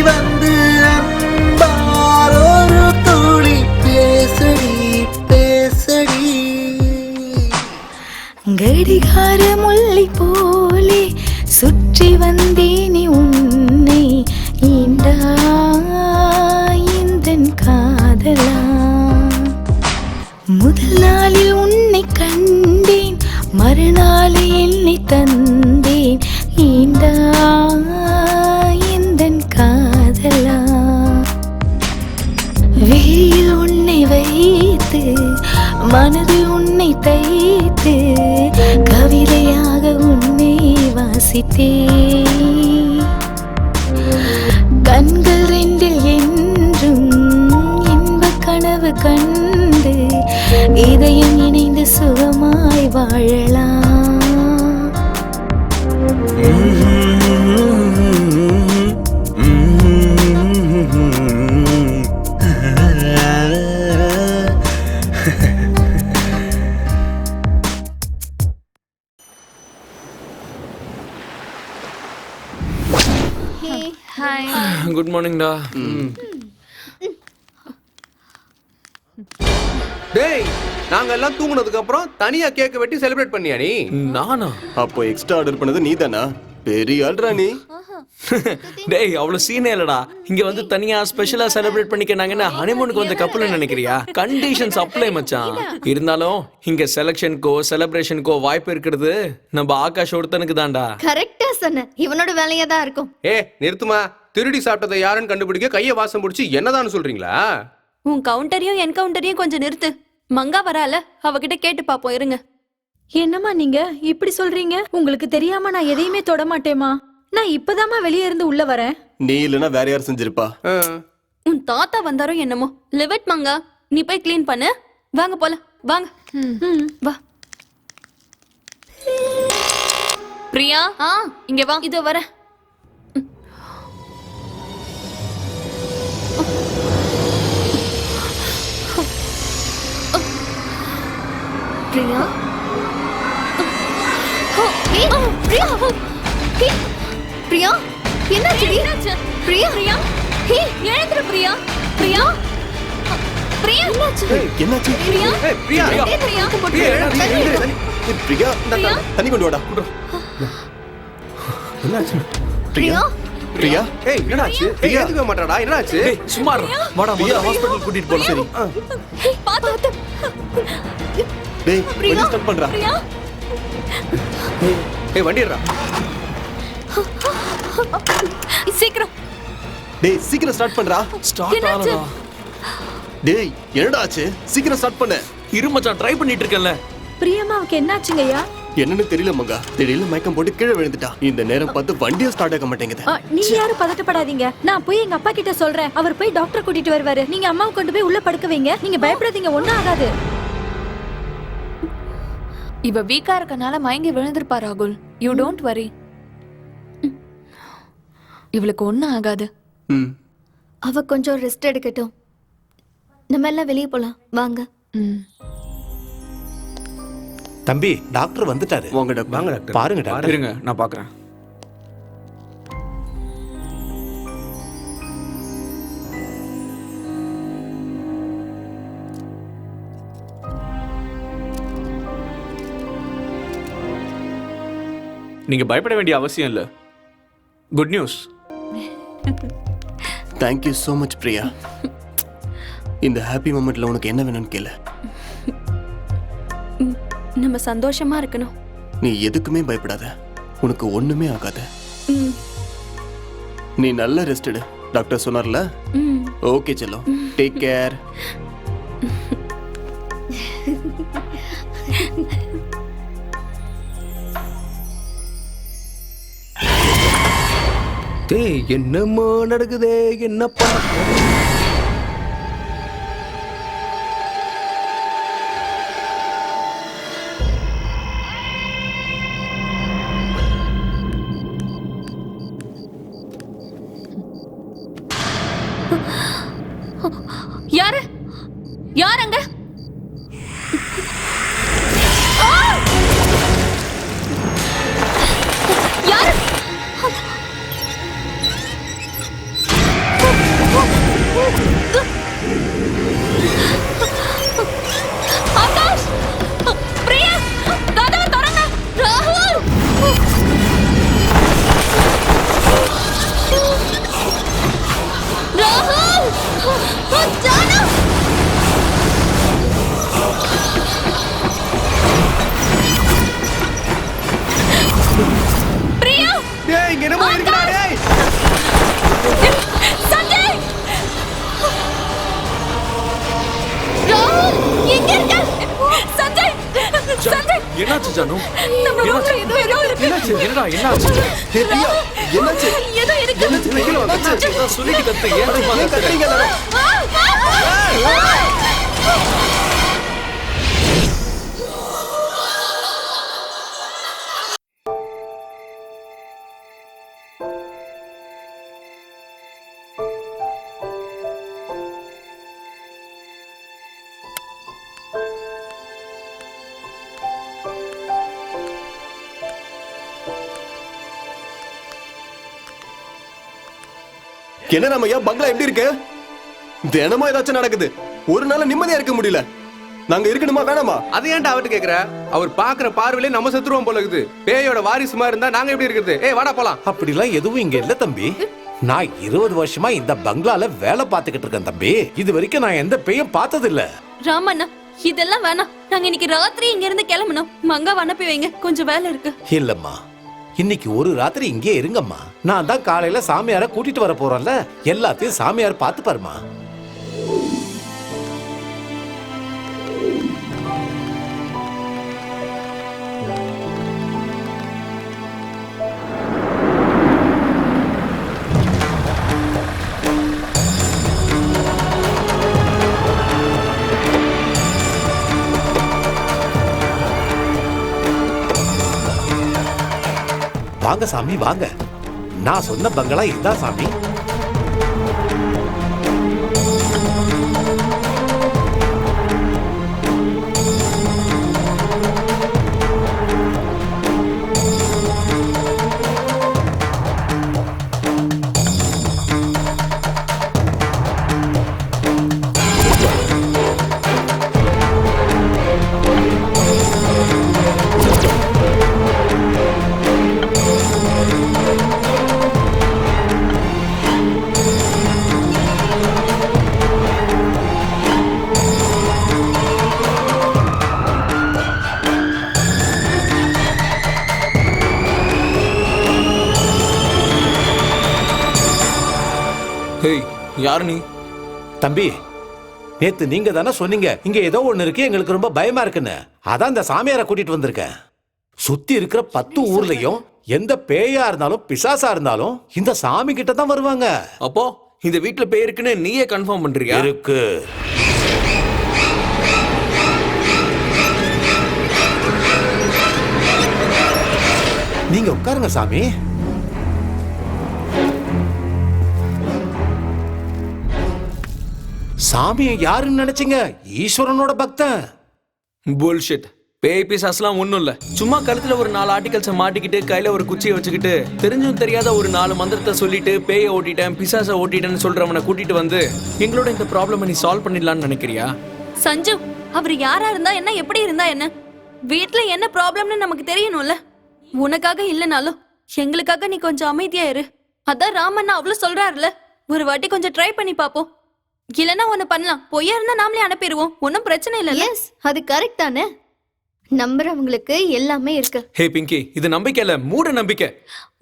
வந்து அன்பால் ஒரு துளி பேசடி பேசடி கடிகார முல்லை போலே சுற்றி வந்தேனே உன்னை ஈண்டா இந்தன் காதலா முதல் நாளில் உன்னை கண்டேன் மறுநாளை என்னை தந்தேன் ஈண்டா இந்தன் காதலா வெயில் உன்னை வைத்து மனதில் உன்னை தைத்து கவிதையாக உன்னை வாசித்தேன் கண்கள் ரெண்டில் என்றும் இன்ப கனவு கண்டு இதயம் இணைந்து சுகமாய் வாழலாம் குட் மார்னிங்டா. டேய் நாங்க எல்லாம் தூங்குனதுக்கு அப்புறம் தனியா கேக் வெட்டி செலிப்ரேட் பண்ணியா நீ? நானா? அப்போ எக்ஸ்ட்ரா ஆர்டர் பண்ணது நீ தானா? பெரிய ஆள்ரா நீ. டேய் அவ்வளவு சீனே இல்லடா. இங்க வந்து தனியா ஸ்பெஷலா செலிப்ரேட் பண்ணிக்க நாங்க என்ன ஹனிமூனுக்கு வந்த கப்பல்னு நினைக்கிறியா? கண்டிஷன்ஸ் அப்ளை மச்சான். இருந்தாலும் இங்க செலக்ஷனுக்கோ செலிப்ரேஷனுக்கோ வாய்ப்பு இருக்கிறது நம்ம ஆகாஷ் ஒருத்தனுக்கு தான்டா. கரெக்டா சொன்ன, இவனோட வேலையா தான் இருக்கும். நிறுத்துமா. திருடி சாப்பிட்டதை யாருன்னு கண்டுபிடிக்க கைய வாசம் பிடிச்சி என்னதான்னு சொல்றீங்களா? உன் கவுண்டரையும் என்கவுண்டரையும் கொஞ்சம் நிறுத்து. மங்கா வரால, அவகிட்ட கேட்டு பாப்போம் இருங்க. என்னம்மா நீங்க இப்படி சொல்றீங்க? உங்களுக்கு தெரியாம நான் எதையுமே தொட மாட்டேமா. நான் இப்பதாம்மா வெளியே இருந்து உள்ள வரேன். நீ இல்லனா வேற யார் செஞ்சிருப்பா? உன் தாத்தா வந்தாரோ என்னமோ. லிவட் மங்கா, நீ போய் க்ளீன் பண்ணு. வாங்க போலாம், வாங்க. வா பிரியா, இங்க வா. இதோ வரேன். பிரியா, பிரியா, பிரியா, என்னாச்சு? பிரியா, பிரியா, எழுந்துரு பிரியா. பிரியா, பிரியா, என்னாச்சு? என்னாச்சு? பிரியா, பிரியா, பிரியா, பிரியா, தண்ணி கொண்டு வாடா. என்னாச்சு? பிரியா, பிரியா, என்னடாச்சு? ஏத்துக்க மாட்டாடா. என்னடாச்சு? டேய் சும்மா இரு. வாடா முதல்ல ஹாஸ்பிடல் கூட்டிட்டு போலாம். சரி பாத்து. டேய் வண்டி ஸ்டார்ட் பண்றா. பிரியா, வண்டி ஏறா. சீக்கிரம். டேய் சீக்கிரம் ஸ்டார்ட் பண்றா. ஸ்டார்ட் ஆகலடா. டேய் என்னடா ஆச்சு? சீக்கிரம் ஸ்டார்ட் பண்ணு. இரு மச்சான், ட்ரை பண்ணிட்டு இருக்கேன்ல. பிரியம்மாவுக்கு என்னாச்சுங்கய்யா? என்னன்னு தெரியல மங்கா. திடீர்னு மயக்கம் போட்டு கீழே விழுந்துட்டா. இந்த நேரம் பார்த்து வண்டியும் ஸ்டார்ட் ஆக மாட்டேங்குது. நீங்க யாரும் பதட்டப்படாதீங்க. நான் போய் எங்க அப்பா கிட்ட சொல்றேன். அவர் போய் டாக்டர் கூட்டிட்டு வருவாரு. நீங்க அம்மாவை கொண்டு போய் உள்ள படுக்க வைங்க. நீங்க பயப்படாதீங்க, ஒண்ணும் ஆகாது. இவ வீக்கா இருக்கனால மயங்கி விழுந்திருப்பா ராகுல். You don't worry. இவளுக்கு ஒண்ணும் ஆகாது. அவ கொஞ்சம் ரெஸ்ட் எடுக்கட்டும். நம்ம எல்லாம் வெளியே போலாம் வாங்க. தம்பி டாக்டர் வந்துட்டாரு. வாங்க டாக்டர். வாங்க டாக்டர். பாருங்க டாக்டர். இருங்க நான் பாக்குறேன். நீங்க பயப்பட வேண்டிய அவசியம் இல்ல. Good news. Thank you so much Priya. இந்த ஹாப்பி மொமெண்ட்ல உனக்கு என்ன வேணும்னு கேளு. நம்ம சந்தோஷமா இருக்கணும். நீ எதுக்குமே பயப்படாத. உனக்கு ஒண்ணுமே ஆகாது. நீ நல்ல ரெஸ்ட் எடு. டாக்டர் சொன்னார்ல. Okay Cello, take care. டேய் என்னமோ நடக்குதே, என்ன பண்ண? யாரு யார் அங்க? யாரு? ஆகாஷ், பிரியா, கதவை திறங்க. ராகுல், ராகுல், ஜானு. பிரியா, டேய் இங்க என்னமோ இருக்குடா டேய். சஞ்சய், ராகுல், எங்க இருக்க? சஞ்சய், சஞ்சய், என்னாச்சு ஜானு? நம்ம ரூம்ல ஏதோ இருக்கு. என்னாச்சு? என்னடா என்னாச்சு? ஏய், பிரியா, என்னாச்சு? ஏதோ இருக்கு. நான் சொல்லிட்டு கத்து ஏன் சும்மா ஏன் கத்துற? கத்துறீங்க எல்லாரும்? என்ன ராமையா, பங்களா எப்படி இருக்கு? தினமும் ஏதாச்சும் நடக்குது. ஒரு நாள் நிம்மதியா இருக்க முடியல. நாங்க இருக்கணுமா வேணாமா? அது ஏன்டா அவர்கிட்ட கேக்குற? அவர் பாக்குற பார்வையிலே நம்ம செத்துருவோம் போல இருக்குது. பேயோட வாரிசுமா இருந்தா நாங்க எப்படி இருக்குது? ஏய் வாடா போலாம். அப்படிலாம் எதுவும் இங்க இல்ல தம்பி. நான் 20 வருஷமா இந்த பங்களால வேலை பார்த்துக்கிட்டு இருக்கேன் தம்பி. இது வரைக்கும் நான் எந்த பேயும் பார்த்தது இல்ல. ராமண்ணா, இதெல்லாம் வேணாம். நாங்க இன்னைக்கு ராத்திரி இங்க இருந்து கிளம்பணும். மங்காவை அனுப்பி வைங்க, கொஞ்சம் வேலை இருக்கு. இல்லம்மா, இன்னைக்கு ஒரு ராத்திரி இங்கே இருங்கம்மா. நான் தான் காலையில சாமியார கூட்டிட்டு வர போறேன்ல, எல்லாத்தையும் சாமியார் பார்த்து பாருமா. வாங்க சாமி வாங்க. நான் சொன்ன பங்களா இதுதான் சாமி. ஏய், யாரு நீ? தம்பி, நேத்து நீங்க தானே சொன்னீங்க இங்க ஏதோ ஒண்ணு இருக்கு, எங்களுக்கு ரொம்ப பயமா இருக்குன்னு. அதான் இந்த சாமியாரை கூட்டிட்டு வந்திருக்கேன். சுத்தி இருக்கிற 10 ஊர்லயும் எந்த பேயா இருந்தாலும் பிசாசா இருந்தாலும் இந்த சாமி கிட்ட தான் வருவாங்க. அப்போ இந்த வீட்ல பேய் இருக்குன்னு நீயே கன்ஃபார்ம் பண்றியா? இருக்கு. நீங்க உட்காருங்க சாமி. சாமியை யாருன்னு நினைச்சீங்க? ஈஸ்வரனோட பக்தன். புல்ஷிட். பேய் பிசாஸ்லாம் ஒண்ணும் இல்ல. சும்மா கழுத்துல ஒரு 4 ஆர்டிகல்ஸை மாட்டிக்கிட்டு கையில ஒரு குச்சியை வச்சுக்கிட்டு தெரிஞ்சும் தெரியாத ஒரு 4 மந்திரத்தை சொல்லிட்டு பேயை ஓட்டிட்டேன் பிசாசை ஓட்டிட்டேன்னு சொல்றவனை கூட்டிட்டு வந்து எங்களோட இந்த ப்ராப்ளம் நீ சால்வ் பண்ணிடலாம்னு நினைக்கிறியா? சஞ்சு, அவர் யாரா இருந்தா என்ன, எப்படி இருந்தா என்ன, வீட்ல என்ன ப்ராப்ளம்னு நமக்கு தெரியணும்ல. உனக்காக இல்லனாலும் எங்களுக்காக நீ கொஞ்சம் அமைதியா இரு. அதான் ராமண்ணா அவ்வளவு சொல்றாருல, ஒரு வாட்டி கொஞ்சம் ட்ரை பண்ணி பாப்போம். இல்லனா ஒண்ணு பண்ணலாம், பொய்யா இருந்தா நாமளே அனுப்பிடுவோம், ஒன்னும் பிரச்சனை இல்ல. எஸ், அது கரெக்ட் தானே. நம்புறவங்களுக்கு எல்லாமே இருக்கு. ஹே பிங்கி, இது நம்பிக்கை இல்ல, மூட நம்பிக்கை.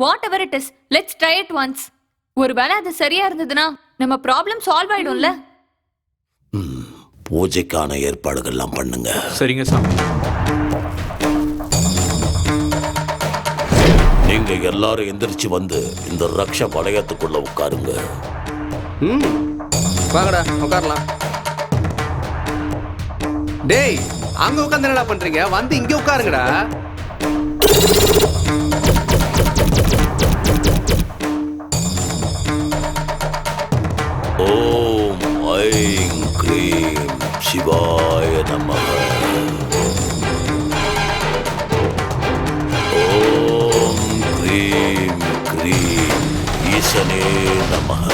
What ever it is, let's try it once. ஒருவேளை அது சரியா இருந்ததுன்னா நம்ம ப்ராப்ளம் சால்வ் ஆயிடும்ல. பூஜைக்கான ஏற்பாடுகள்லாம் பண்ணுங்க. சரிங்க சாமி. நீங்க எல்லாரும் எந்திரிச்சு வந்து இந்த ரக்ஷ வளையத்துக்குள்ள உட்காருங்க. வாங்கடா உட்காரலாம். டேய், அங்க உட்கார்ந்து என்னடா பண்றீங்க? வந்து இங்க உட்காருங்கடா. ஓம் ஐம் க்ரீம் சிவாய நமः. ஓம் க்ரீம் க்ரீம் ஈசனே நமः.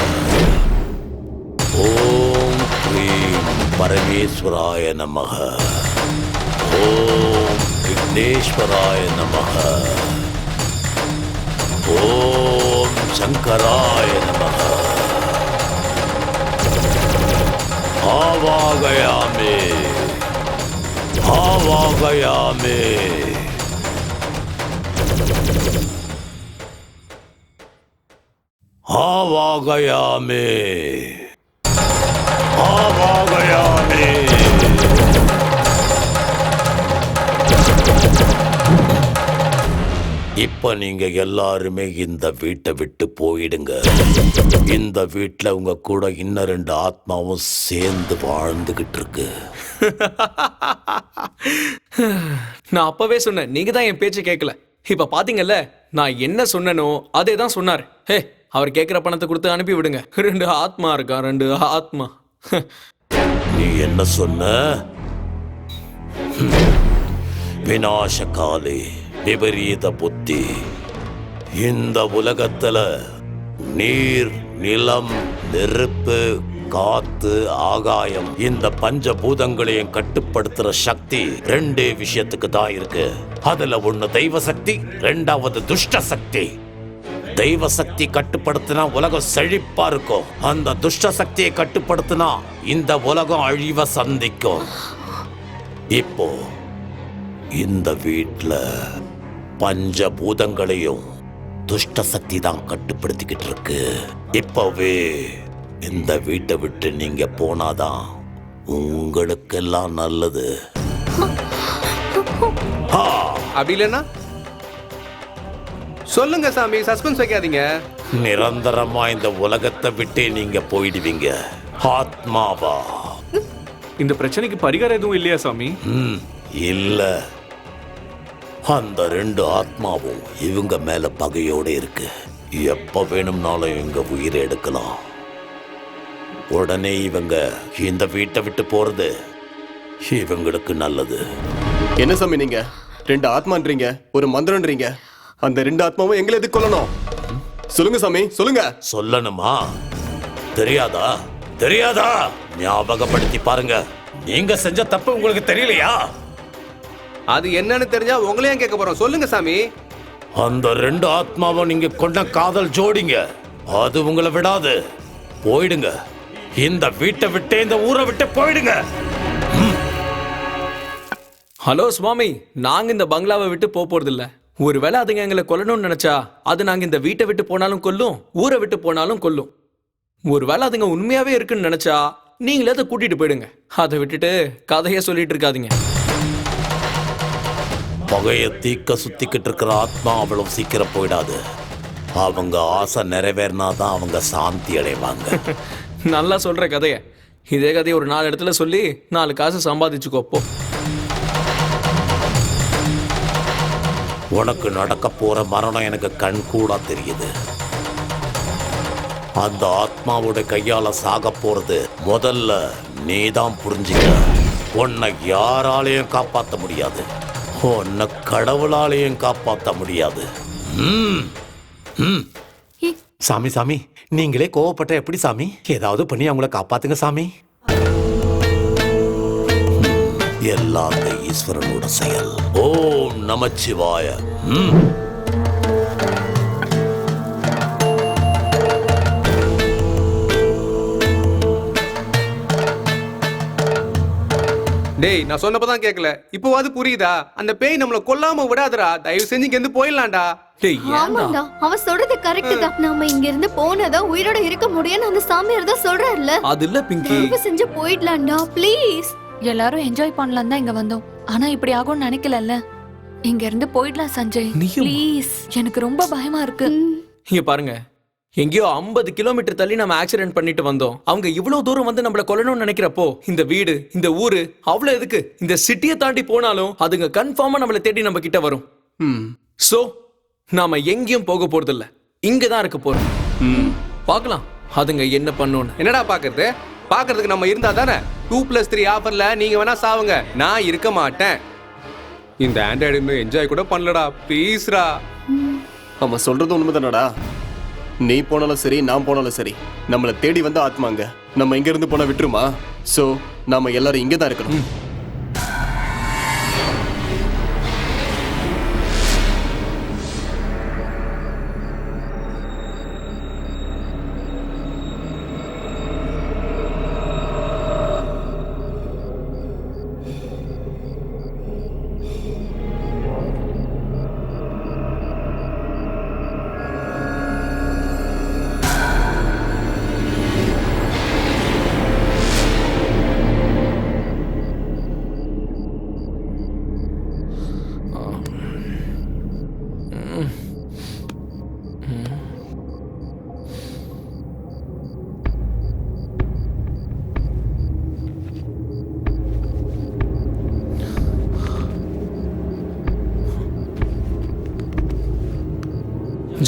ஓம் க்ரீம் பரமேஸ்வராய நமः. ஓம் விக்னேஸ்வராய நமः. ஓம் சங்கராய நமः. ஆவாகயாமே ஆவாகயாமே. ஆவாகயாமே ஆவாகயாமே. இப்ப நீங்க எல்லாருமே இந்த வீட்டை விட்டு போயிடுங்க. இந்த வீட்டுல உங்க கூட இன்னும் 2 ஆத்மாவும் சேர்ந்து வாழ்ந்துகிட்டு இருக்கு. நான் அப்பவே சொன்னேன், நீங்க தான் என் பேச்சை கேட்கல. இப்ப பாத்தீங்கல்ல, நான் என்ன சொன்னனோ அதே தான் சொன்னார். ஹே, அவர் கேட்கிற பணத்தை கொடுத்து அனுப்பி விடுங்க. 2 ஆத்மா இருக்கா, 2 ஆத்மா. நீ என்ன சொன்ன? விநாசகாலே விபரீத புத்தி. இந்த உலகத்துல நீர், நிலம், நெருப்பு, காத்து, ஆகாயம், இந்த பஞ்சபூதங்களையும் கட்டுப்படுத்துற சக்தி 2 விஷயத்துக்கு தான் இருக்கு. அதுல ஒண்ணு தெய்வ சக்தி, 2வது துஷ்ட சக்தி. தெய்வ சக்தி கட்டுப்படுத்தினா உலகம் செழிப்பா இருக்கும். அந்த துஷ்ட சக்தியை கட்டுப்படுத்தினா இந்த உலகம் அழிவை சந்திக்கும். இப்போ இந்த வீட்ல பஞ்சபூதங்களையும் துஷ்ட சக்தி தான் கட்டுப்படுத்திக்கிட்டு இருக்கு. இப்பவே இந்த வீட்டை விட்டு நீங்க போனாதான் உங்களுக்கெல்லாம் நல்லது. அப்படி இல்லைன்னா சொல்லுங்க சாமி, சஸ்பென்ஸ் வைக்காதீங்க. நிரந்தரமா இந்த உலகத்தை விட்டே நீங்க போயிடுவீங்க. ஆத்மாவா? இந்த பிரச்சனைக்கு பரிகாரம் எதுவும் இல்லையா சாமி? இல்ல. அந்த 2 ஆத்மாவும் இவங்க மேல பகையோட இருக்கு. எப்ப வேணும்னாலும் இவங்க உயிரை எடுக்கலாம். உடனே இவங்க இந்த வீட்டை விட்டு போறது இவங்களுக்கு நல்லது. என்ன சாமி நீங்க 2 ஆத்மான்றீங்க, ஒரு மந்திரம்ன்றீங்க. அந்த 2 ஆத்மாவும் எங்களை எதுக்கு கொல்லணும்? சொல்லுங்க சாமி, சொல்லுங்க. சொல்லணுமா? தெரியாதா? தெரியாதா? ஞாபகப்படுத்தி பாருங்க. நீங்க செஞ்ச தப்பு உங்களுக்கு தெரியலையா? அது என்னன்னு தெரிஞ்சா உங்களையும் கேட்க போறோம். சொல்லுங்க சாமி. அந்த 2 ஆத்மாவை நீங்க கொண்ட காதல் ஜோடிங்க. அது உங்களை விடாது. போயிடுங்க. இந்த வீட்டை விட்டு, இந்த ஊரை விட்டு போயிடுங்க. ஹலோ சுவாமி, நாங்க இந்த பங்களாவை விட்டு போறது இல்ல. ஒருவேளை அதுங்க எங்களை கொல்லணும்னு நினைச்சா அது நாங்க இந்த வீட்டை விட்டு போனாலும் கொல்லும், ஊரை விட்டு போனாலும் கொல்லும். ஒருவேளை அதுங்க உண்மையாவே இருக்குன்னு நினைச்சா நீங்களே அதை கூட்டிட்டு போயிடுங்க. அதை விட்டுட்டு கதையை சொல்லிட்டு இருக்காதீங்க. பகைய தீக்க சுத்திக்கிட்டு இருக்கிற ஆத்மா அவ்வளவு சீக்கிரம் போயிடாது. அவங்க ஆசை நிறைவேறினாதான் அவங்க சாந்தி அடைவாங்க. நல்லா சொல்ற கதைய. இதே கதையை ஒரு 4 இடத்துல சொல்லி 4 காசு சம்பாதிச்சுக்கோப்போ. உனக்கு நடக்க போற மரணம் எனக்கு கண் கூட தெரியுது. அந்த ஆத்மாவோட கையால சாக போறது முதல்ல நீதான் புரிஞ்சுக்க. உன்னை யாராலையும் காப்பாற்ற முடியாது. உன்னை கடவுளாலையும் காப்பாற்ற முடியாது. சாமி சாமி, நீங்களே கோவப்பட்ட எப்படி சாமி? ஏதாவது பண்ணி அவங்கள காப்பாத்துங்க சாமி. எல்லாம் அந்த ஈஸ்வரனோட செயல். ஓம் நமச்சிவாய. டேய், நான் சொன்னப்பதான் கேட்கல, இப்போவாது புரியுதா? அந்த பேய் நம்மள கொல்லாம விடாதடா. தயவு செஞ்சு இங்க இருந்து போயிடலாம்டா. ஆமாண்டா, அவன் சொல்றது கரெக்ட் தான். நாம இங்க இருந்து போனதான் உயிரோட இருக்க முடியும்னு அந்த சாமியார் தான் சொல்றாருல்ல. அது இல்ல பிங்கி, தயவு செஞ்சு போயிடலாம்டா ப்ளீஸ். எல்லாரும் என்ஜாய் பண்ணலாம் தான் இங்க வந்தோம். ஆனா இப்படி ஆகும்னு நினைக்கலல்ல. இங்க இருந்து போயிடலாம் சஞ்சய், ப்ளீஸ். எனக்கு ரொம்ப பயமா இருக்கு. இங்க பாருங்க, எங்கேயோ 50 கிலோமீட்டர் தள்ளி நம்ம ஆக்சிடென்ட் பண்ணிட்டு வந்தோம். அவங்க இவ்வளவு தூரம் வந்து நம்மள கொல்லணும்னு நினைக்கிறப்போ இந்த வீடு, இந்த ஊரு அவ்வளவு எதுக்கு? இந்த சிட்டியை தாண்டி போனாலும் அதுங்க கன்ஃபார்மா நம்மள தேடி நம்ம கிட்ட வரும். சோ நாம எங்கேயும் போக போறது இல்ல, இங்கதான் இருக்க போறோம். பார்க்கலாம் அதுங்க என்ன பண்ணுன்னு. என்னடா பாக்குறது? பாக்குறதுக்கு நம்ம இருந்தா தானே 2+3 ஆஃபர்ல நீங்க வேணா சாவுங்க, நான் இருக்க மாட்டேன். இந்த ஆண்ட்ராய்டு இன்னும் என்ஜாய் கூட பண்ணலடா, ப்ளீஸ்ரா. அவன் சொல்றது உண்மைதானடா. நீ போனாலும் சரி, நான் போனாலும் சரி, நம்மளை தேடி வந்த ஆத்மாங்க. நம்ம இங்க இருந்து போனா விட்டுருமா? சோ நாம எல்லாரும் இங்க தான் இருக்கணும்.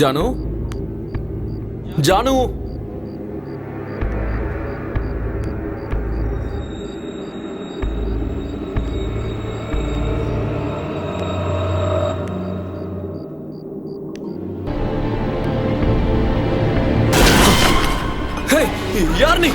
ஜானு, ஜானு, யார் நீ?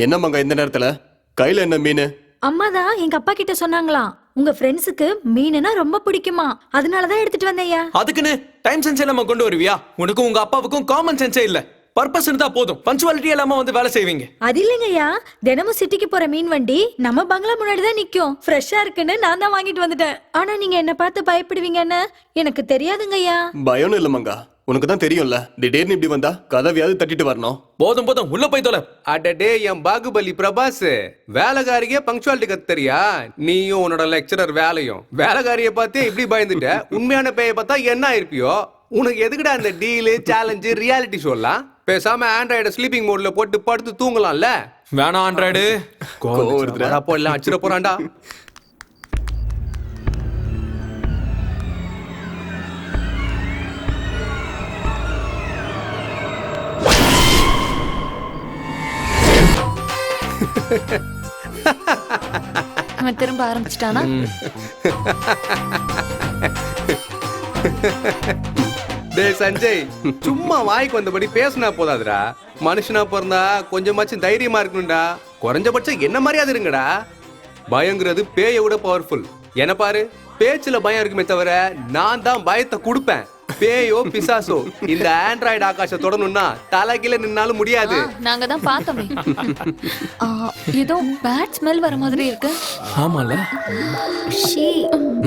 என்ன மங்க இந்த நேரத்துல கையில என்ன மீன்? அம்மா தான் எங்க அப்பா கிட்ட சொன்னாங்களாம், உங்க ஃப்ரெண்ட்ஸுக்கு மீனுனா ரொம்ப பிடிக்குமா, அதனாலதான் எடுத்துட்டு வந்தேயா. அதுக்குன்னு டைம் சென்ஸ் நம்ம கொண்டு வருவியா? உனக்கும் உங்க அப்பாவுக்கும் காமன் சென்ஸே இல்ல. பர்பஸ் இருந்தா போதும், பஞ்சுவாலிட்டி இல்லாம வந்து வேலை செய்வீங்க. அது இல்லைங்கய்யா, தினமும் சிட்டிக்கு போற மீன் வண்டி நம்ம பங்களா முன்னாடி தான் நிக்கும். ஃப்ரெஷ்ஷா இருக்குன்னு நான் தான் வாங்கிட்டு வந்துட்டேன். ஆனா நீங்க என்ன பார்த்து பயப்படுவீங்கன்னு எனக்கு தெரியாதுங்கய்யா. பயனும் இல்ல மங்கா, உனக்கு தான் தெரியும்ல, திடீர்னு இப்படி வந்தா கதவையாவது தட்டிட்டு வரணும். போதும் போதும், உள்ள போய் தொலை. அடடே என் பாகுபலி பிரபாஸ், வேலைக்காரிக்கே பங்க்சுவாலிட்டி கத்துறியா? நீயும் உன்னோட லெக்சரர் வேலையும். வேலைக்காரிய பார்த்தே இப்படி பயந்துட்ட, உண்மையான பேய பார்த்தா என்ன இருப்பியோ? உனக்கு எதுக்குடா அந்த டீலு, சேலஞ்சு, ரியாலிட்டி ஷோலாம்? பேசாம ஆண்ட்ராய்ட ஸ்லீப்பிங் மோட்ல போட்டு படுத்து தூங்கலாம்ல. வேணாம் ஆண்ட்ராய்டு, அப்போ எல்லாம் அச்சிட போறான்டா. அவன் திரும்ப ஆரம்பிச்சிட்டானா? டேய் சஞ்சய், சும்மா வாய்க்கு வந்தபடி பேசினா போதாதுடா. மனுஷனா பிறந்தா கொஞ்சமாச்சும் தைரியமா இருக்கணும்டா. குறைஞ்சபட்சம் என்ன மாதிரியாவது இருங்கடா. பயங்கிறது பேயை விட பவர்ஃபுல். என்ன பாரு, பேச்சுல பயம் இருக்குமே தவிர நான் தான் பயத்தை கொடுப்பேன். பேயோ பிசாசோ இந்த ஆண்ட்ராய்டு ஆகாஷ தொடணும்னா தலைகீழ நின்னாலும் முடியாது. நாங்க தான் பார்த்தோமே. ஏதோ பேட் ஸ்மெல் வர மாதிரி இருக்கு. ஆமால,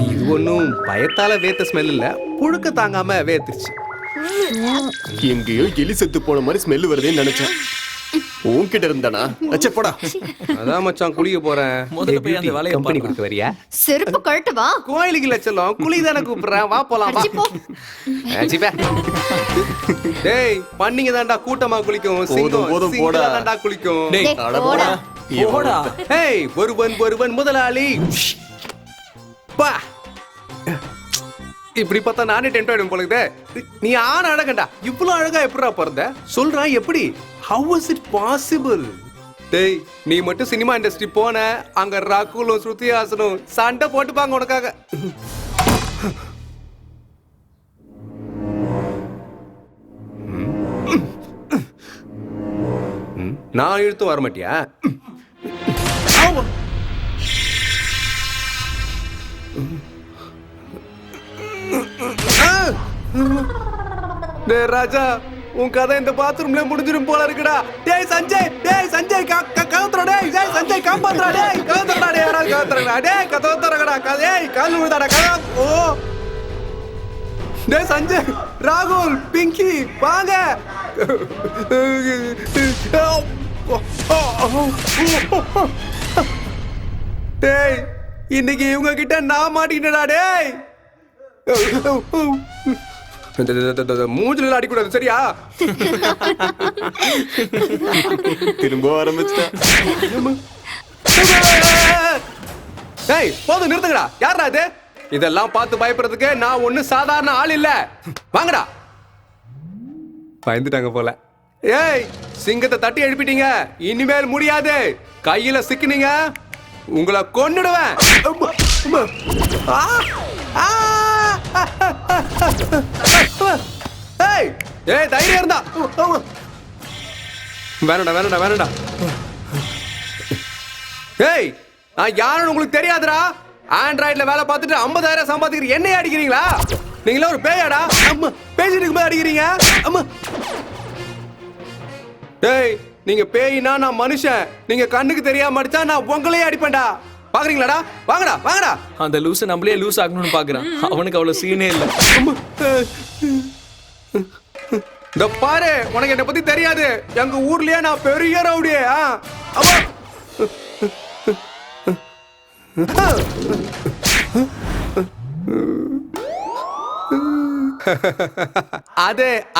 இது ஒன்னும் பயத்தால வேத்த ஸ்மெல் இல்ல, புழுக்க தாங்காம வேத்துச்சு. எங்கேயோ எலி செத்து போன மாதிரி ஸ்மெல் வருதுன்னு நினைச்சேன். உன்கிட்ட இருந்தானா? அச்சே போடா. அதான் மச்சான் குளிக்க போறேன். முதல்ல போய் அந்த வேலையை கம்பெனி பாருடா. கொடுக்க வரியா? செருப்பு கழட்டு வா. கோயிலுக்கு லட்சம் குளி தானே கூப்பிடுறேன், வா போலாம் வா. அச்சிப்பே. டேய் பண்ணிங்க தான்டா கூட்டமா குளிக்கும். போதும், போதும், போடா. தான்டா குளிக்கும். டேய், அட போடா. போடா. ஏய் ஒருவன் முதலாளி. பா, இப்படி பார்த்தா நானே டென்ட் ஆயிடும் போல இருக்குதே. நீ ஆன அழகண்டா, இவ்வளவு அழகா எப்படிடா பிறந்த? சொல்றா எப்படி? How was it possible? டேய் நீ மட்டும் சினிமா இண்டஸ்ட்ரி போன, அங்க ராகுலும் ஸ்ருதிஹாசனும் சண்டை போட்டுப்பாங்க உனக்காக. நான் இழுத்து வர மாட்டியா? டேய் ராஜா, உன் கதை இந்த பாத்ரூம்ல முடிஞ்சிரும் போல இருக்குடா. டேய் சஞ்சய், கவுத்துறா. டேய் சஞ்சய் காப்பாத்துறா. டேய் கவுத்துறா. டேய் யாரா கவுத்துறா. டேய் கவுத்துறடா. டேய் கால் விழுதாடா. ஓ டேய் சஞ்சய், ராகுல், பிங்கி வாங்க. டேய் இன்னைக்கு இவங்க கிட்ட நான் மாட்டிக்கிட்டடா. டேய் மூஞ்சில அடிக்கூடாது சரியா? திரும்ப ஆரம்பிச்சிட்டேன். டேய் போதும் நிறுத்துங்கடா. யாரா இது? இதெல்லாம் பார்த்து பயப்படுறதுக்கு நான் ஒண்ணு சாதாரண ஆள் இல்ல. வாங்கடா. பயந்துட்டாங்க போல. ஏய் சிங்கத்தை தட்டி எழுப்பிட்டீங்க, இனிமேல் முடியாது. கையில சிக்கினீங்க உங்களை கொன்னுடுவேன். அம்மா, அம்மா. ஆ, ஆ. ஏய் ஏய் தைரியம் இருந்தா வேணடா வேணடா வேணடா. ஏய் நான் யாருன்னு உங்களுக்கு தெரியாதுடா. ஆண்ட்ராய்ட்ல வேலை பார்த்துட்டு 50,000 சம்பாதிக்கிற என்னைய அடிக்கிறீங்களா? நீங்களா ஒரு பேயாடா? அம்மா பேசிட்டு இருக்கும்போது அடிக்கிறீங்க. அம்மா டேய் நீங்க பேயினா நான் மனுஷன். நீங்க கண்ணுக்கு தெரியாம அடிச்சா நான் உங்களையே அடிப்பேன்டா. பாக்குறீங்களாடா? வாங்கடா வாங்கடா. அந்த லூசு நம்மளே லூஸ் ஆகணும்னு பாக்குறான். அவனுக்கு அவ்வளவு சீனே இல்ல. இந்த பாரு, உனக்கு என்ன பத்தி தெரியாது. எங்க ஊர்லயே நான் பெரிய ரவுடி.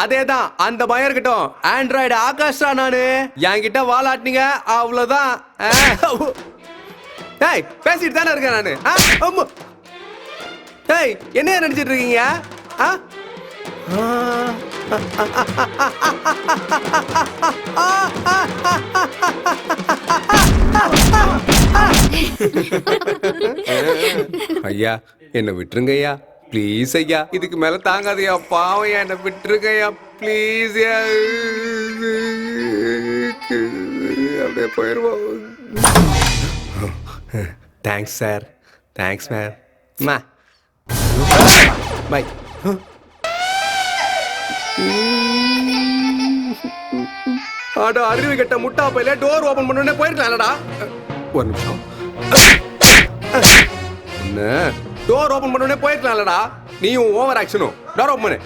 அதேதான் அந்த பயம் இருக்கட்டும். ஆண்ட்ராய்டு ஆகாஷா நானு. என்கிட்ட வாலாட்டினீங்க அவ்வளவுதான். டேய் பேசிட்டு தானே இருக்கேன் நானு. டேய் என்ன நினைச்சிட்டு இருக்கீங்க? ஐயா என்ன விட்டுருங்க ஐயா, ப்ளீஸ் ஐயா. இதுக்கு மேல தாங்காதையா, பாவம் என்ன விட்டுருங்க ஐயா, ப்ளீஸ். அப்படியே போயிருவோம். Thanks sir, thanks ma'am. Bye. ஆடா அறிவு கெட்ட முட்டா பையில டோர் ஓபன் பண்ண உடனே போயிருக்கலாம்டா. ஒரு நிமிஷம். என்ன டோர் ஓபன் பண்ண உடனே போயிருக்கலாம்டா. நீயும் ஓவர் ஆக்ஷனும். டோர் ஓபன் பண்ணு.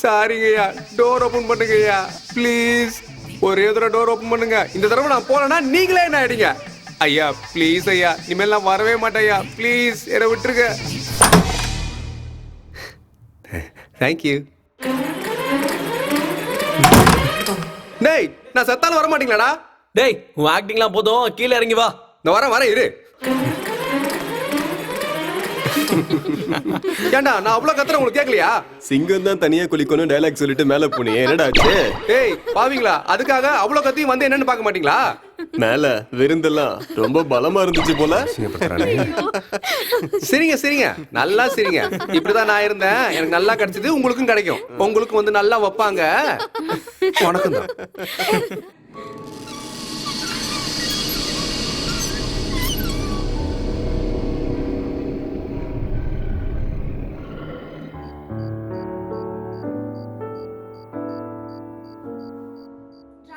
சாரிங்கய்யா, டோர் ஓபன் பண்ணுங்கய்யா ப்ளீஸ். ஒரே தடவை டோர் ஓபன் பண்ணுங்க. இந்த தடவை நான் போனேன்னா நீங்களே என்ன ஆயிடுங்க. ஐயா ப்ளீஸ் ஐயா, இனிமேல் நான் வரவே மாட்டேன் ஐயா, ப்ளீஸ் என்னை விட்டுருங்க. தேங்க்யூ. டேய் நான் சத்தாலும் வர மாட்டீங்களாடா? டேய் உன் ஆக்டிங்லாம் போதும், கீழே இறங்கி வா. இந்த வரேன் இரு. ஏண்டா நான் அவ்வளவு கத்துற உங்களுக்கு கேட்கலையா? சிங்கம் தான் தனியா குளிக்கணும் டைலாக் சொல்லிட்டு மேல போனீங்க, என்னடா ஆச்சு? ஏய் பாவீங்களா, அதுக்காக அவ்வளவு கத்தியும் வந்து என்னன்னு பார்க்க மாட்டீங்களா? மேல விருந்தெல்லாம் ரொம்ப பலமா இருந்துச்சு போல. சரிங்க சரிங்க, நல்லா சரிங்க. இப்படிதான் நான் இருந்தேன், எனக்கு நல்லா கிடைச்சது, உங்களுக்கும் கிடைக்கும். உங்களுக்கும் வந்து நல்லா வைப்பாங்க. வணக்கம் தான்.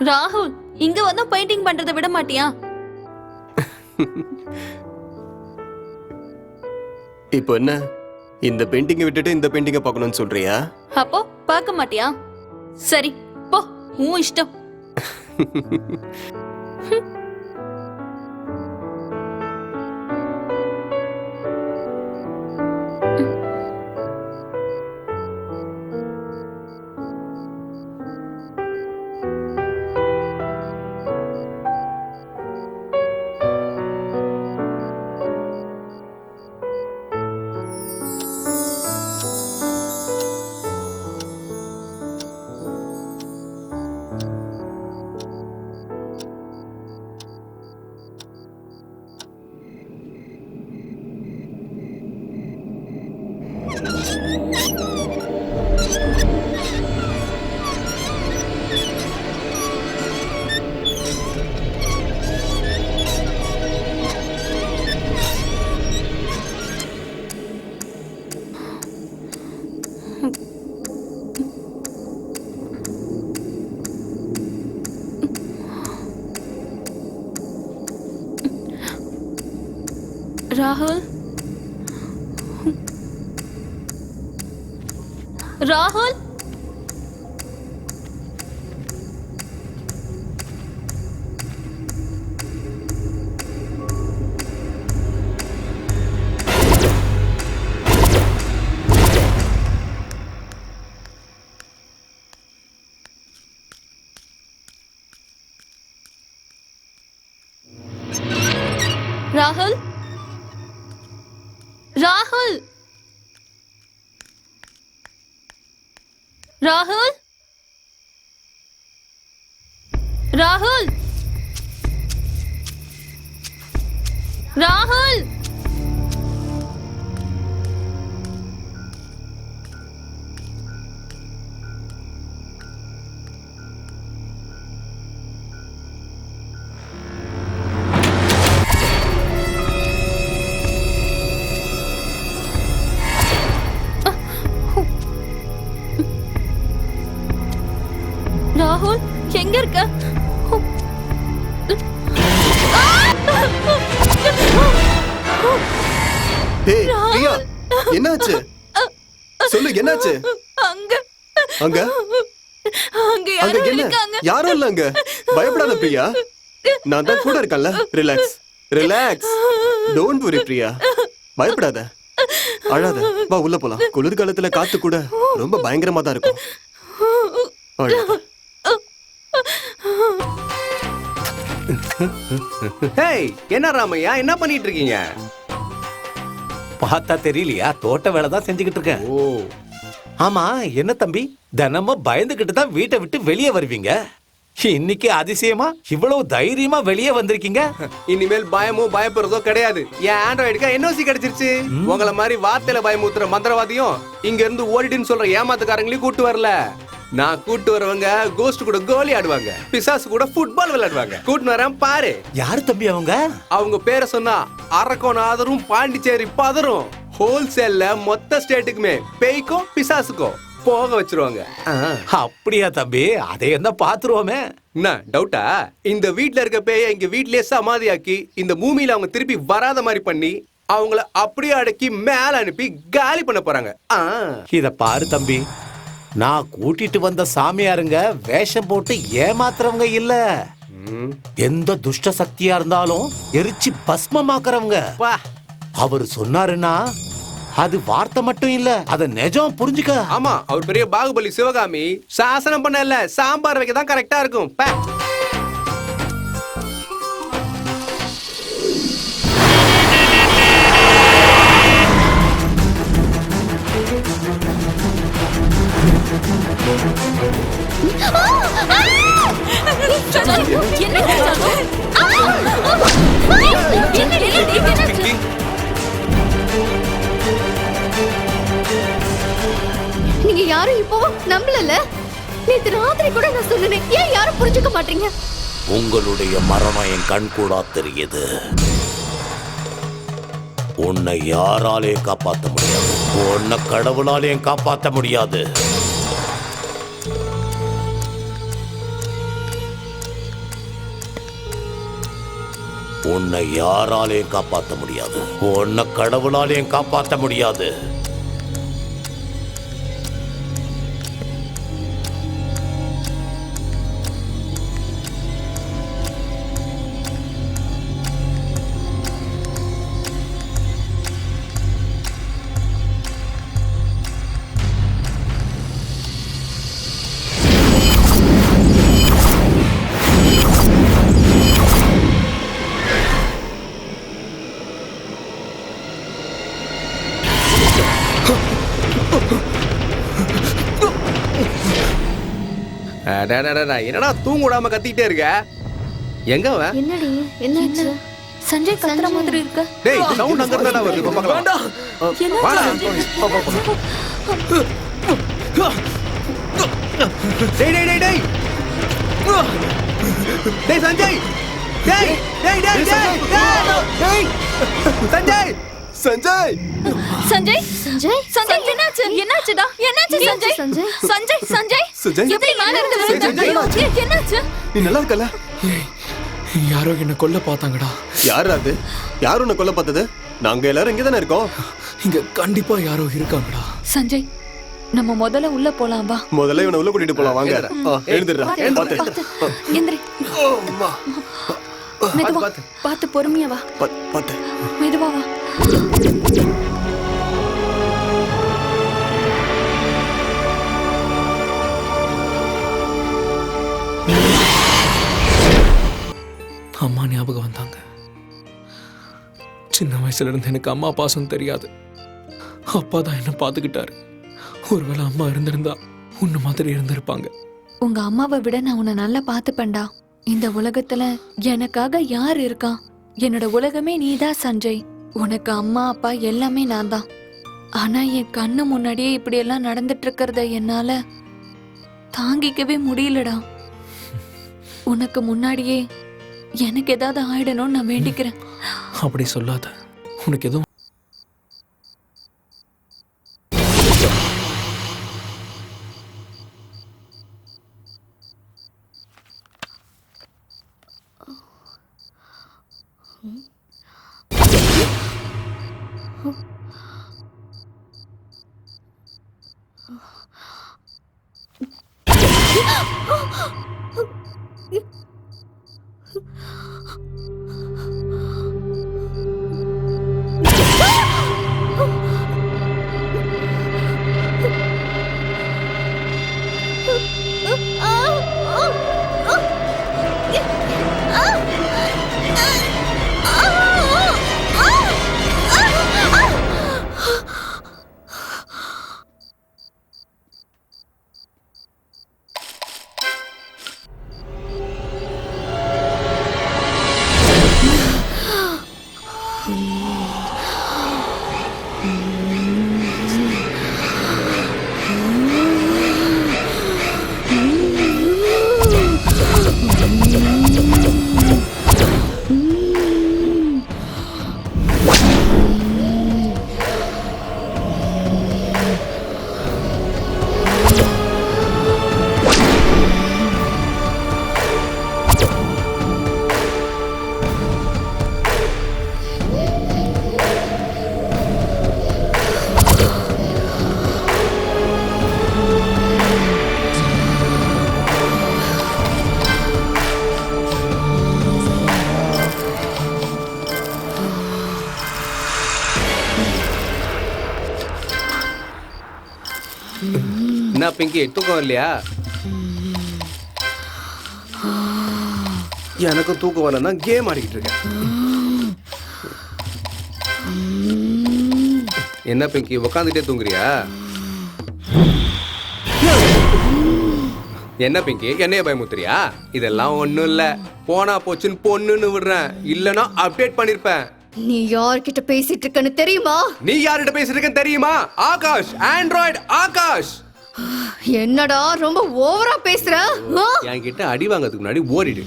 ராகுல், இங்க வந்து பெயிண்டிங் பண்றதை விட மாட்டியா? இப்போ என்ன, இந்த பெயிண்டிங்கை விட்டுட்டு இந்த பெயிண்டிங்கை பார்க்கணும்னு சொல்றியா? அப்போ பார்க்க மாட்டியா? சரி போ, உன் இஷ்டம். ராகுல், ராகுல், ராகுல், ராகுல், ராகுல், ராகுல் ராகுல் ராகுல் எங்க இருக்க? ஏய் பிரியா என்னாச்சு சொல்லு என்னாச்சு அங்க அங்க அங்க அங்க யாரோ என்ன இருக்காங்க. யாரும் இல்ல அங்க பயப்படாத பிரியா நான் தான் கூட இருக்கேன்ல relax relax don't worry Priya பயப்படாத அழாத வா உள்ள போலாம் குளிர்காலத்துல காத்து கூட ரொம்ப பயங்கரமா தான் இருக்கும் அழாத. ஹேய் என்ன ராமையா என்ன பண்ணிட்டு இருக்கீங்க? பார்த்தா தெரியலையா? தோட்ட வேலை தான் செஞ்சுக்கிட்டு இருக்கேன். ஓ ஆமா, என்ன தம்பி தினமும் பயந்துகிட்டு தான் வீட்டை விட்டு வெளியே வருவீங்க. இன்னைக்கு அதிசயமா இவ்வளவு தைரியமா வெளியே வந்திருக்கீங்க. இனிமேல் பயமோ பயப்படுறதோ கிடையாது. என் ஆண்ட்ராய்டுக்கு என்ஓசி கிடைச்சிருச்சு. உங்களை மாதிரி வார்த்தையில பயமுத்துற மந்திரவாதியும் இங்க இருந்து ஓடிடுன்னு சொல்ற ஏமாத்துக்காரங்களையும் கூட்டு வரல. நான் கூட்டு வரவங்க கோஸ்ட் கூட கோலி ஆடுவாங்க, பிசாசு கூட ஃபுட்பால் விளையாடுவாங்க. கூட்டு வரேன் பாரு. யாரு தம்பி அவங்க? அவங்க பேரை சொன்னா அரக்கோண ஆதரும் பாண்டிச்சேரி பதரும். ஹோல்சேல்ல மொத்த ஸ்டேட்டுக்குமே பேய்க்கும் பிசாசுக்கும் போக வச்சிருவாங்க. அப்படியா தம்பி? அதை என்ன பாத்துருவோமே. என்ன டவுட்டா? இந்த வீட்ல இருக்க பேய இங்க வீட்லயே சமாதியாக்கி இந்த பூமியில அவங்க திருப்பி வராத மாதிரி பண்ணி அவங்கள அப்படியே அடக்கி மேல அனுப்பி காலி பண்ண போறாங்க. இத பாரு தம்பி, நான் கூட்டிட்டு வந்த சாமியாருங்க வேஷம் போட்டு ஏமாத்துறவங்க இல்ல. எந்த துஷ்ட சக்தியா இருந்தாலும் எரிச்சு பஸ்மமாக்குறவங்க. அவர் சொன்னாருன்னா அது வார்த்தை மட்டும் இல்ல, அத நிஜம் புரிஞ்சுக்க. ஆமா, அவர் பெரிய பாகுபலி சிவகாமி. சாசனம் பண்ண இல்ல, சாம்பார் வைக்க தான் கரெக்டா இருக்கும். நீங்க யாரும் இப்போ நம்பலல? நேத்து ராத்திரி கூட நான் சொன்னேன், ஏன் யாரும் புரிஞ்சுக்க மாட்டீங்க? உங்களுடைய மரணம் என் கண் கூட தெரியுது. உன்னை யாராலையும் காப்பாற்ற முடியாது, உன்னை கடவுளாலையும் காப்பாற்ற முடியாது. உன்னை யாராலையும் காப்பாற்ற முடியாது, உன்னை கடவுளாலையும் காப்பாற்ற முடியாது. என்னடா தூங்க விடாம கத்திட்டே இருக்க? எங்க அவன்? என்னடி என்னாச்சு? சஞ்சய் கத்துற மாதிரி இருக்க. டேய் சவுண்ட் அங்க இருந்தாடா வருது. இப்ப பார்க்கலாம். வாடா. டேய் டேய் டேய் டேய். டேய் சஞ்சய். டேய் டேய் டேய் டேய். டேய் சஞ்சய். சஞ்சய் சஞ்சய் சஞ்சய் சஞ்சய் என்னாச்சு? என்னாச்சுடா? என்னாச்சு சஞ்சய்? சஞ்சய் சஞ்சய் சஞ்சய் சஞ்சய் எப்படி மேல இருந்து விழுந்த? என்னாச்சு? நீ நல்லா இருக்கல? யாரோ என்ன கொல்ல பார்த்தாங்கடா. யார் அது? யார் உன்னை கொல்ல பார்த்தது? நாங்க எல்லாரும் இங்க தானே இருக்கோம். இங்க கண்டிப்பா யாரோ இருக்காங்கடா. சஞ்சய், நம்ம முதல்ல உள்ள போலாம் வா. முதல்ல இவனை உள்ள கூட்டிட்டு போலாம் வாங்க. எழுந்துடுறா. பாத்து எந்திரி. மெதுவா பாத்து பொறுமையா வா. பாத்து மெதுவா வா. அம்மா ஞாபகம் வந்தாங்க. சின்ன வயசுல இருந்து எனக்கு அம்மா பாசம் தெரியாது. அப்பா தான் என்ன பாத்துக்கிட்டாரு. ஒருவேளை அம்மா இருந்திருந்தா உன்ன மாதிரி இருந்திருப்பாங்க. உங்க அம்மாவை விட நான் உன்னை நல்லா பாத்துப்பேன்டா. இந்த உலகத்துல எனக்காக யார் இருக்கா? என்னோட உலகமே நீதான் சஞ்சய். உனக்கு அம்மா அப்பா எல்லாமே நான் தான். ஆனா என் கண்ணு முன்னாடியே இப்படி எல்லாம் நடந்துட்டு இருக்கிறத என்னால தாங்கிக்கவே முடியலடா. உனக்கு முன்னாடியே எனக்கு ஏதாவது ஆயிடணும்னு நான் வேண்டிக்கிறேன். அப்படி சொல்லாத. உனக்கு எதுவும் என்ன பிங்கி தூக்கம் இல்லையா? எனக்கும் தூக்கம் வரலன்னா கேம் ஆடிக்கிட்டு இருக்கேன். என்ன பிங்கி உக்காந்துட்டே தூங்குறியா? என்ன பிங்கி என்னைய பயமுத்துறியா? இதெல்லாம் ஒண்ணும் இல்ல, போனா போச்சுன்னு பொண்ணுன்னு விடுறேன், இல்லனா அப்டேட் பண்ணிருப்பேன். நீ யார்கிட்ட பேசிட்டு இருக்கன்னு தெரியுமா? நீ யார்கிட்ட பேசிட்டு இருக்கன்னு தெரியுமா? ஆகாஷ், ஆண்ட்ராய்டு ஆகாஷ். என்னடா ரொம்ப ஓவரா பேசுற? என்கிட்ட அடி வாங்கிறதுக்கு முன்னாடி ஓடிடு.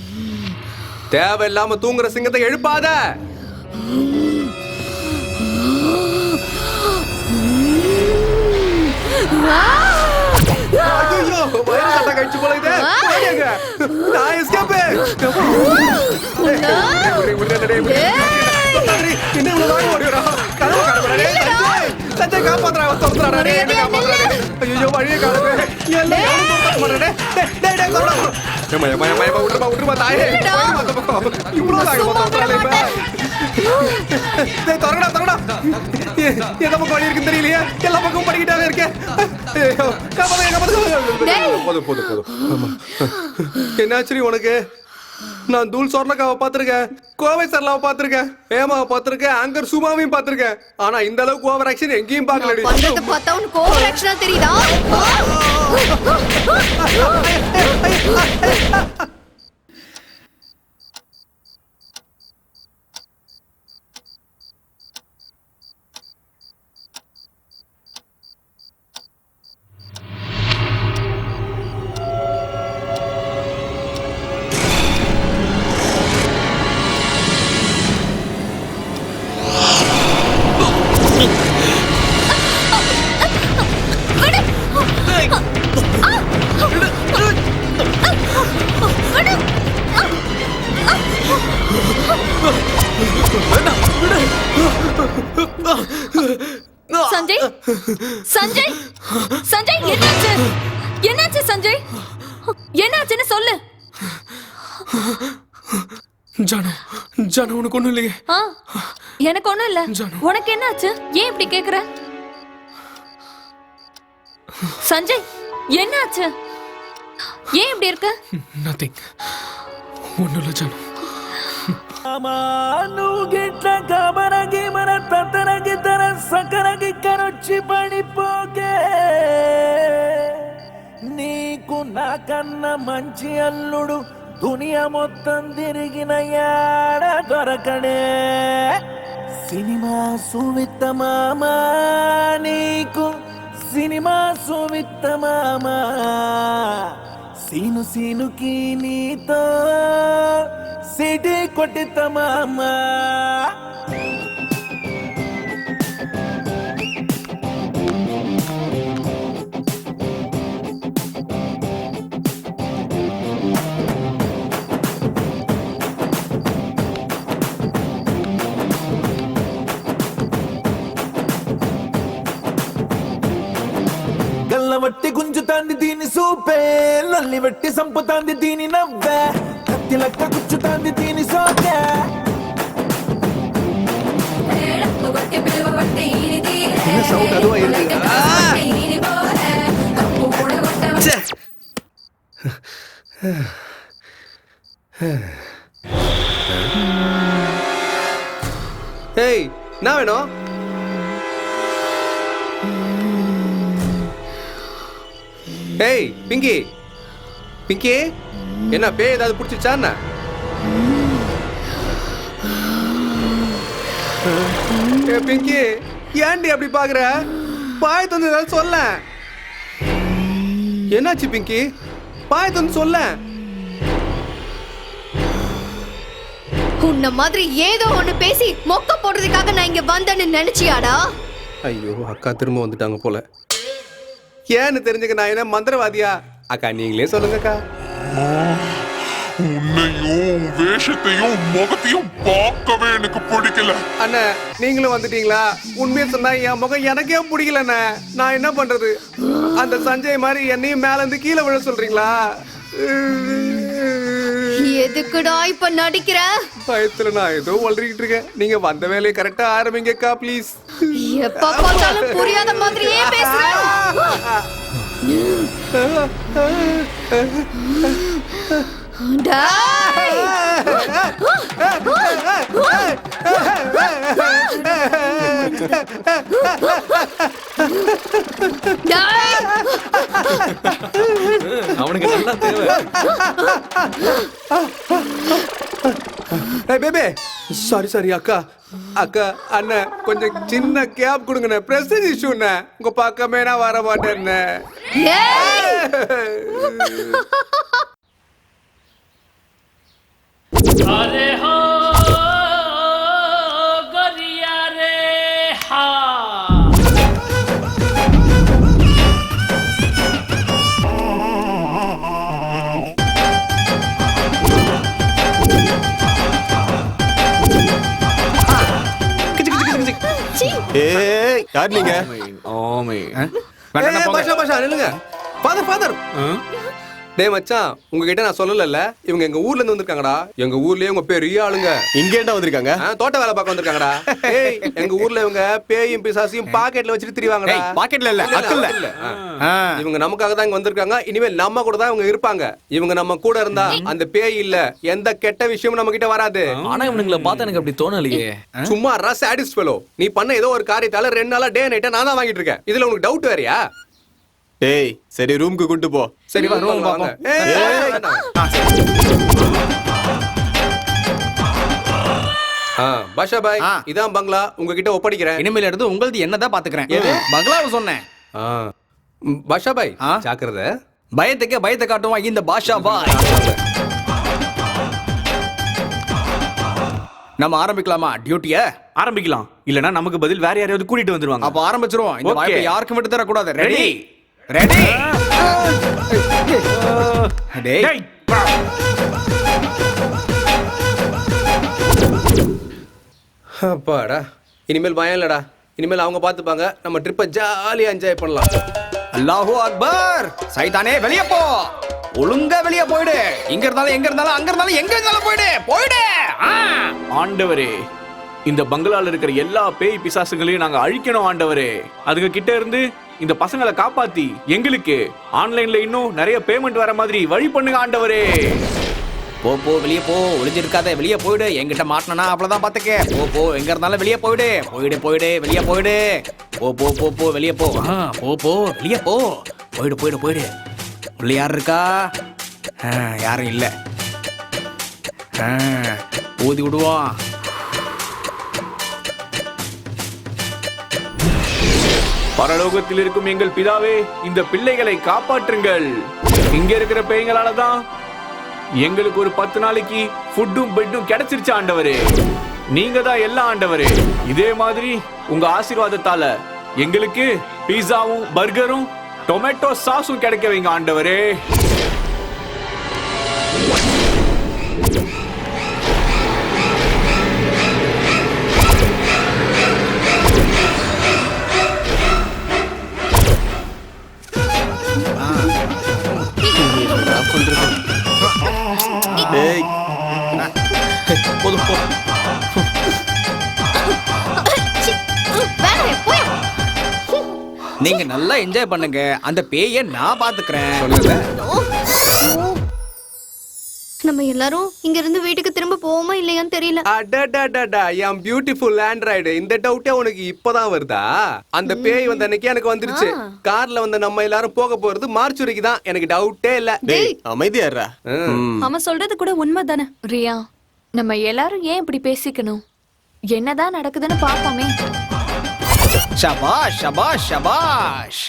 தேவையில்லாம தூங்குற சிங்கத்தை எழுப்பாத. ஐயோ, வயிறு சட்டை கழிச்சு போல இது. போடுங்க. நான் எஸ்கேப். என்ன இவ்வளவு வாங்கி ஓடிறா? கதவு கடவுளே. சஞ்சய் காப்பாத்துறா, தோத்துறாடா. என்ன காப்பாத்துறா? ஐயோ, வழியே காணவே. எல்லாம் தோத்து மாட்டேனே. டேய் டேய் கவலை. ஏமா விட்டுமா தாயே. இவ்வளவு லாக போறாளே இப்ப. டேய் தரடா. எந்த பக்கம் வழி இருக்குன்னு தெரியலையே. எல்லா பக்கமும் படிக்கிட்டாவே இருக்கே. ஐயோ, காப்பாத்து. போதும். ஆமா. என்னாச்சு உனக்கு? நான் தூள் சொர்ணக்காவை பாத்திருக்கேன், கோவை சரளாவை பாத்திருக்கேன், ஏமாவை பாத்திருக்கேன், ஆங்கர் சுமாவையும் பாத்திருக்கேன். ஆனா இந்த அளவுக்கு ஓவர் ஆக்ஷன் எங்கேயும் பார்க்கல. பண்றத பார்த்தா உனக்கு ஓவர் ஆக்ஷனா தெரியுதா? சஞ்சய் சஞ்சய் சஞ்சய் என்னாச்சு? என்னாச்சு சஞ்சய்? என்னாச்சுன்னு சொல்லு. ஜானு உனக்கு ஒண்ணும் இல்லையே? எனக்கு ஒண்ணும் இல்ல. உனக்கு என்னாச்சு? ஏன் இப்படி கேக்குற? சஞ்சய் என்னாச்சு? ஏன் இப்படி இருக்க? நதிங், ஒண்ணும் இல்ல ஜானு. నువ్వు గిట్ల కబరగి మన తతరగి తర సకరగి కరొచ్చి పడిపోకే, నీకు నాకన్నా మంచి అల్లుడు దునియా మొత్తం తిరిగిన యాడ దొరకడే సినిమా సువిత్త మామ నీకు సినిమా సువిత్త మామ సీను సీనుకి నీతో సిటీ కొట్టిత మామ గల్లవట్టి గుంజుతాంది దీని సూపే లల్లి వెట్టి సంపుతాంది దీని నవ్వే కత్తి లెక్క గుచ్చుతాంది దీని సోకే என்ன சவுண்ட் அதுவா இருக்கு? ஏய் என்ன வேணும்? ஏய் பிங்கி பிங்கி என்ன பேய் ஏதாவது பிடிச்சிச்சா என்ன? ஏ பிங்கி ஏன்டி அப்படி பாக்குற? பாய் தந்து ஏதாவது சொல்ல. என்னாச்சு பிங்கி? பாய் தந்து சொல்ல. உன்ன மாதிரி ஏதோ ஒண்ணு பேசி மொக்க போடுறதுக்காக நான் இங்க வந்தேன்னு நினைச்சியாடா? ஐயோ அக்கா திரும்ப வந்துட்டாங்க போல. ஏன்னு தெரிஞ்சுக்க நான் என்ன மந்திரவாதியா? அக்கா நீங்களே சொல்லுங்க அக்கா. உன்னையும் வேஷத்தையும் முகத்தையும் பார்க்கவே எனக்கு பிடிக்கல. அண்ணா நீங்களும் வந்துட்டீங்களா? உண்மையை சொன்னா என் முகம் எனக்கே பிடிக்கல அண்ணா. நான் என்ன பண்றது? அந்த சஞ்சய் மாதிரி என்னையும் மேல இருந்து கீழே விழ சொல்றீங்களா? எதுக்குடா இப்ப நடிக்கிற? பயத்துல நான் ஏதோ வளரிக்கிட்டு இருக்கேன். நீங்க வந்த வேலையை கரெக்டா ஆரம்பிங்கக்கா ப்ளீஸ். எப்ப பார்த்தாலும் புரியாத மாதிரியே பேசுற. டேய்! டேய்! அவனுக்கு நல்லா தேவை. ஏய் பேபே சாரி அக்கா அக்கா அண்ணன் கொஞ்சம் சின்ன கேப் கொடுங்கண்ணே. பிரசன்ட் இஷ்யூண்ணே. உங்க பக்கமே நான் வர மாட்டேன்னு. अरे हो गरिया रे हा ஏய் யார் நீங்க? ஆமே பாஷா நில்லுங்க. ஃபாதர் டேய் மச்சான் உங்ககிட்ட நான் சொல்லல இவங்க எங்க ஊர்ல இருந்து வந்திருக்காங்கடா. எங்க ஊர்லயே உங்க பெரிய ஆளுங்க. இங்க ஏன்டா வந்திருக்காங்க? தோட்ட வேலை பார்க்க வந்திருக்காங்கடா. ஏய் எங்க ஊர்ல இவங்க பேயும் பிசாசையும் பாக்கெட்ல வச்சிட்டு திரிவாங்கடா. பாக்கெட்ல இல்ல அக்கல்ல. இவங்க நமக்காக தான் இங்க வந்திருக்காங்க. இனிமேல் நம்ம கூட தான் இவங்க இருப்பாங்க. இவங்க நம்ம கூட இருந்தா அந்த பேய் இல்ல எந்த கெட்ட விஷயமும் நம்ம கிட்ட வராது. ஆனா இவனுங்களை பார்த்தா எனக்கு அப்படி தோணலையே. சும்மா சாடிஸ்ட் ஃபெலோ. நீ பண்ண ஏதோ ஒரு காரியத்தால 2 நாளா டே நைட்டா நான் தான் வாங்கிட்டு இருக்கேன். இதுல உனக்கு டவுட் வேறயா? டேய் சரி ரூமுக்கு கூட்டி போ. சரி வா ரூம் வாங்க. பாஷா பாய் இதான் பங்களா உங்ககிட்ட ஒப்படைக்கிறேன். இனிமேல் எடுத்து உங்களது என்னதான் பாத்துக்கிறேன். பங்களாவை சொன்னேன். பாஷா பாய் ஜாக்கிரதை. பயத்துக்கு பயத்தை காட்டுவான் இந்த பாஷா பாய். நம்ம ஆரம்பிக்கலாமா டியூட்டிய? ஆரம்பிக்கலாம். இல்லனா நமக்கு பதில் வேற யாரையாவது கூட்டிட்டு வந்துருவாங்க. அப்ப ஆரம்பிச்சிருவோம். இந்த வாய்ப்பை யாருக்கும் விட்டு தர கூடாது. Ready ready. டேய் அப்பாடா இனிமேல் பயம் இல்லடா. இனிமேல் அவங்க பாத்துப்பாங்க. நம்ம ட்ரிப்பை ஜாலியா என்ஜாய் பண்ணலாம். அல்லாஹு அக்பர். சைத்தானே வெளிய போ. ஒழுங்கா வெளிய போயிடு. இங்க இருந்தாலும் எங்க இருந்தாலும் அங்க இருந்தாலும் எங்க இருந்தாலும் போயிடு போயிடு. ஆண்டவரே இந்த பங்களால இருக்கிற எல்லா பேய் பிசாசுகளையும் நாங்க அழிக்கணும் ஆண்டவரே. அதுக்கு கிட்ட இருந்து இந்த பசங்களை காப்பாத்தி எங்களுக்கு ஆன்லைன்ல இன்னும் நிறைய பேமெண்ட் வர மாதிரி வழி பண்ணுங்க ஆண்டவரே. போ போ வெளிய போ. ஒளிஞ்சிருக்காத வெளிய போயிடு. என்கிட்ட மாட்டனா அவ்வளவுதான் பாத்துக்க. போ போ எங்க இருந்தாலும் வெளிய போயிடு போயிடு போயிடு வெளிய போயிடு. போ போ போ போ வெளிய போ. போ போ வெளிய போ. போயிடு போயிடு போயிடு. உள்ள யார் இருக்கா? யாரும் இல்ல. ஊதி விடுவோம். பரலோகத்தில் இருக்கும் எங்கள் பிதாவே, இந்த பிள்ளைகளை காப்பாற்றுங்கள். இங்க இருக்கிற பேய்களால தான் எங்களுக்கு ஒரு 10 நாளைக்கு ஃபுட்டும் பெட்டும் கிடைச்சிருச்சு ஆண்டவரே. நீங்க தான் எல்லாம் ஆண்டவரே. இதே மாதிரி உங்க ஆசீர்வாதத்தால எங்களுக்கு பீஸாவும் பர்கரும் டொமேட்டோ சாஸும் கிடைக்க வைங்க ஆண்டவரே. டேய் போதும் போ. நீங்க நல்லா என்ஜாய் பண்ணுங்க, அந்த பேயை நான் பாத்துக்கிறேன். நம்ம எல்லாரும் இங்க இருந்து வீட்டுக்கு திரும்ப போவோமா இல்லையான்னு தெரியல. அடடடடா, என் பியூட்டிஃபுல் ஆண்ட்ராய்டு, இந்த டவுட்டே உனக்கு இப்பதான் வருதா? அந்த பேய் வந்த அன்னைக்கு எனக்கு வந்துருச்சு. கார்ல வந்த நம்ம எல்லாரும் போக போறது மார்ச்சுரிக்கு தான். எனக்கு டவுட்டே இல்ல. டேய் அமைதியாடுறா. அவன் சொல்றது கூட உண்மைதானே. ரியா, நம்ம எல்லாரும் ஏன் இப்படி பேசிக்கணும்? என்னதான் நடக்குதுன்னு பாப்போமே. ஷபாஷ் ஷபாஷ் ஷபாஷ்.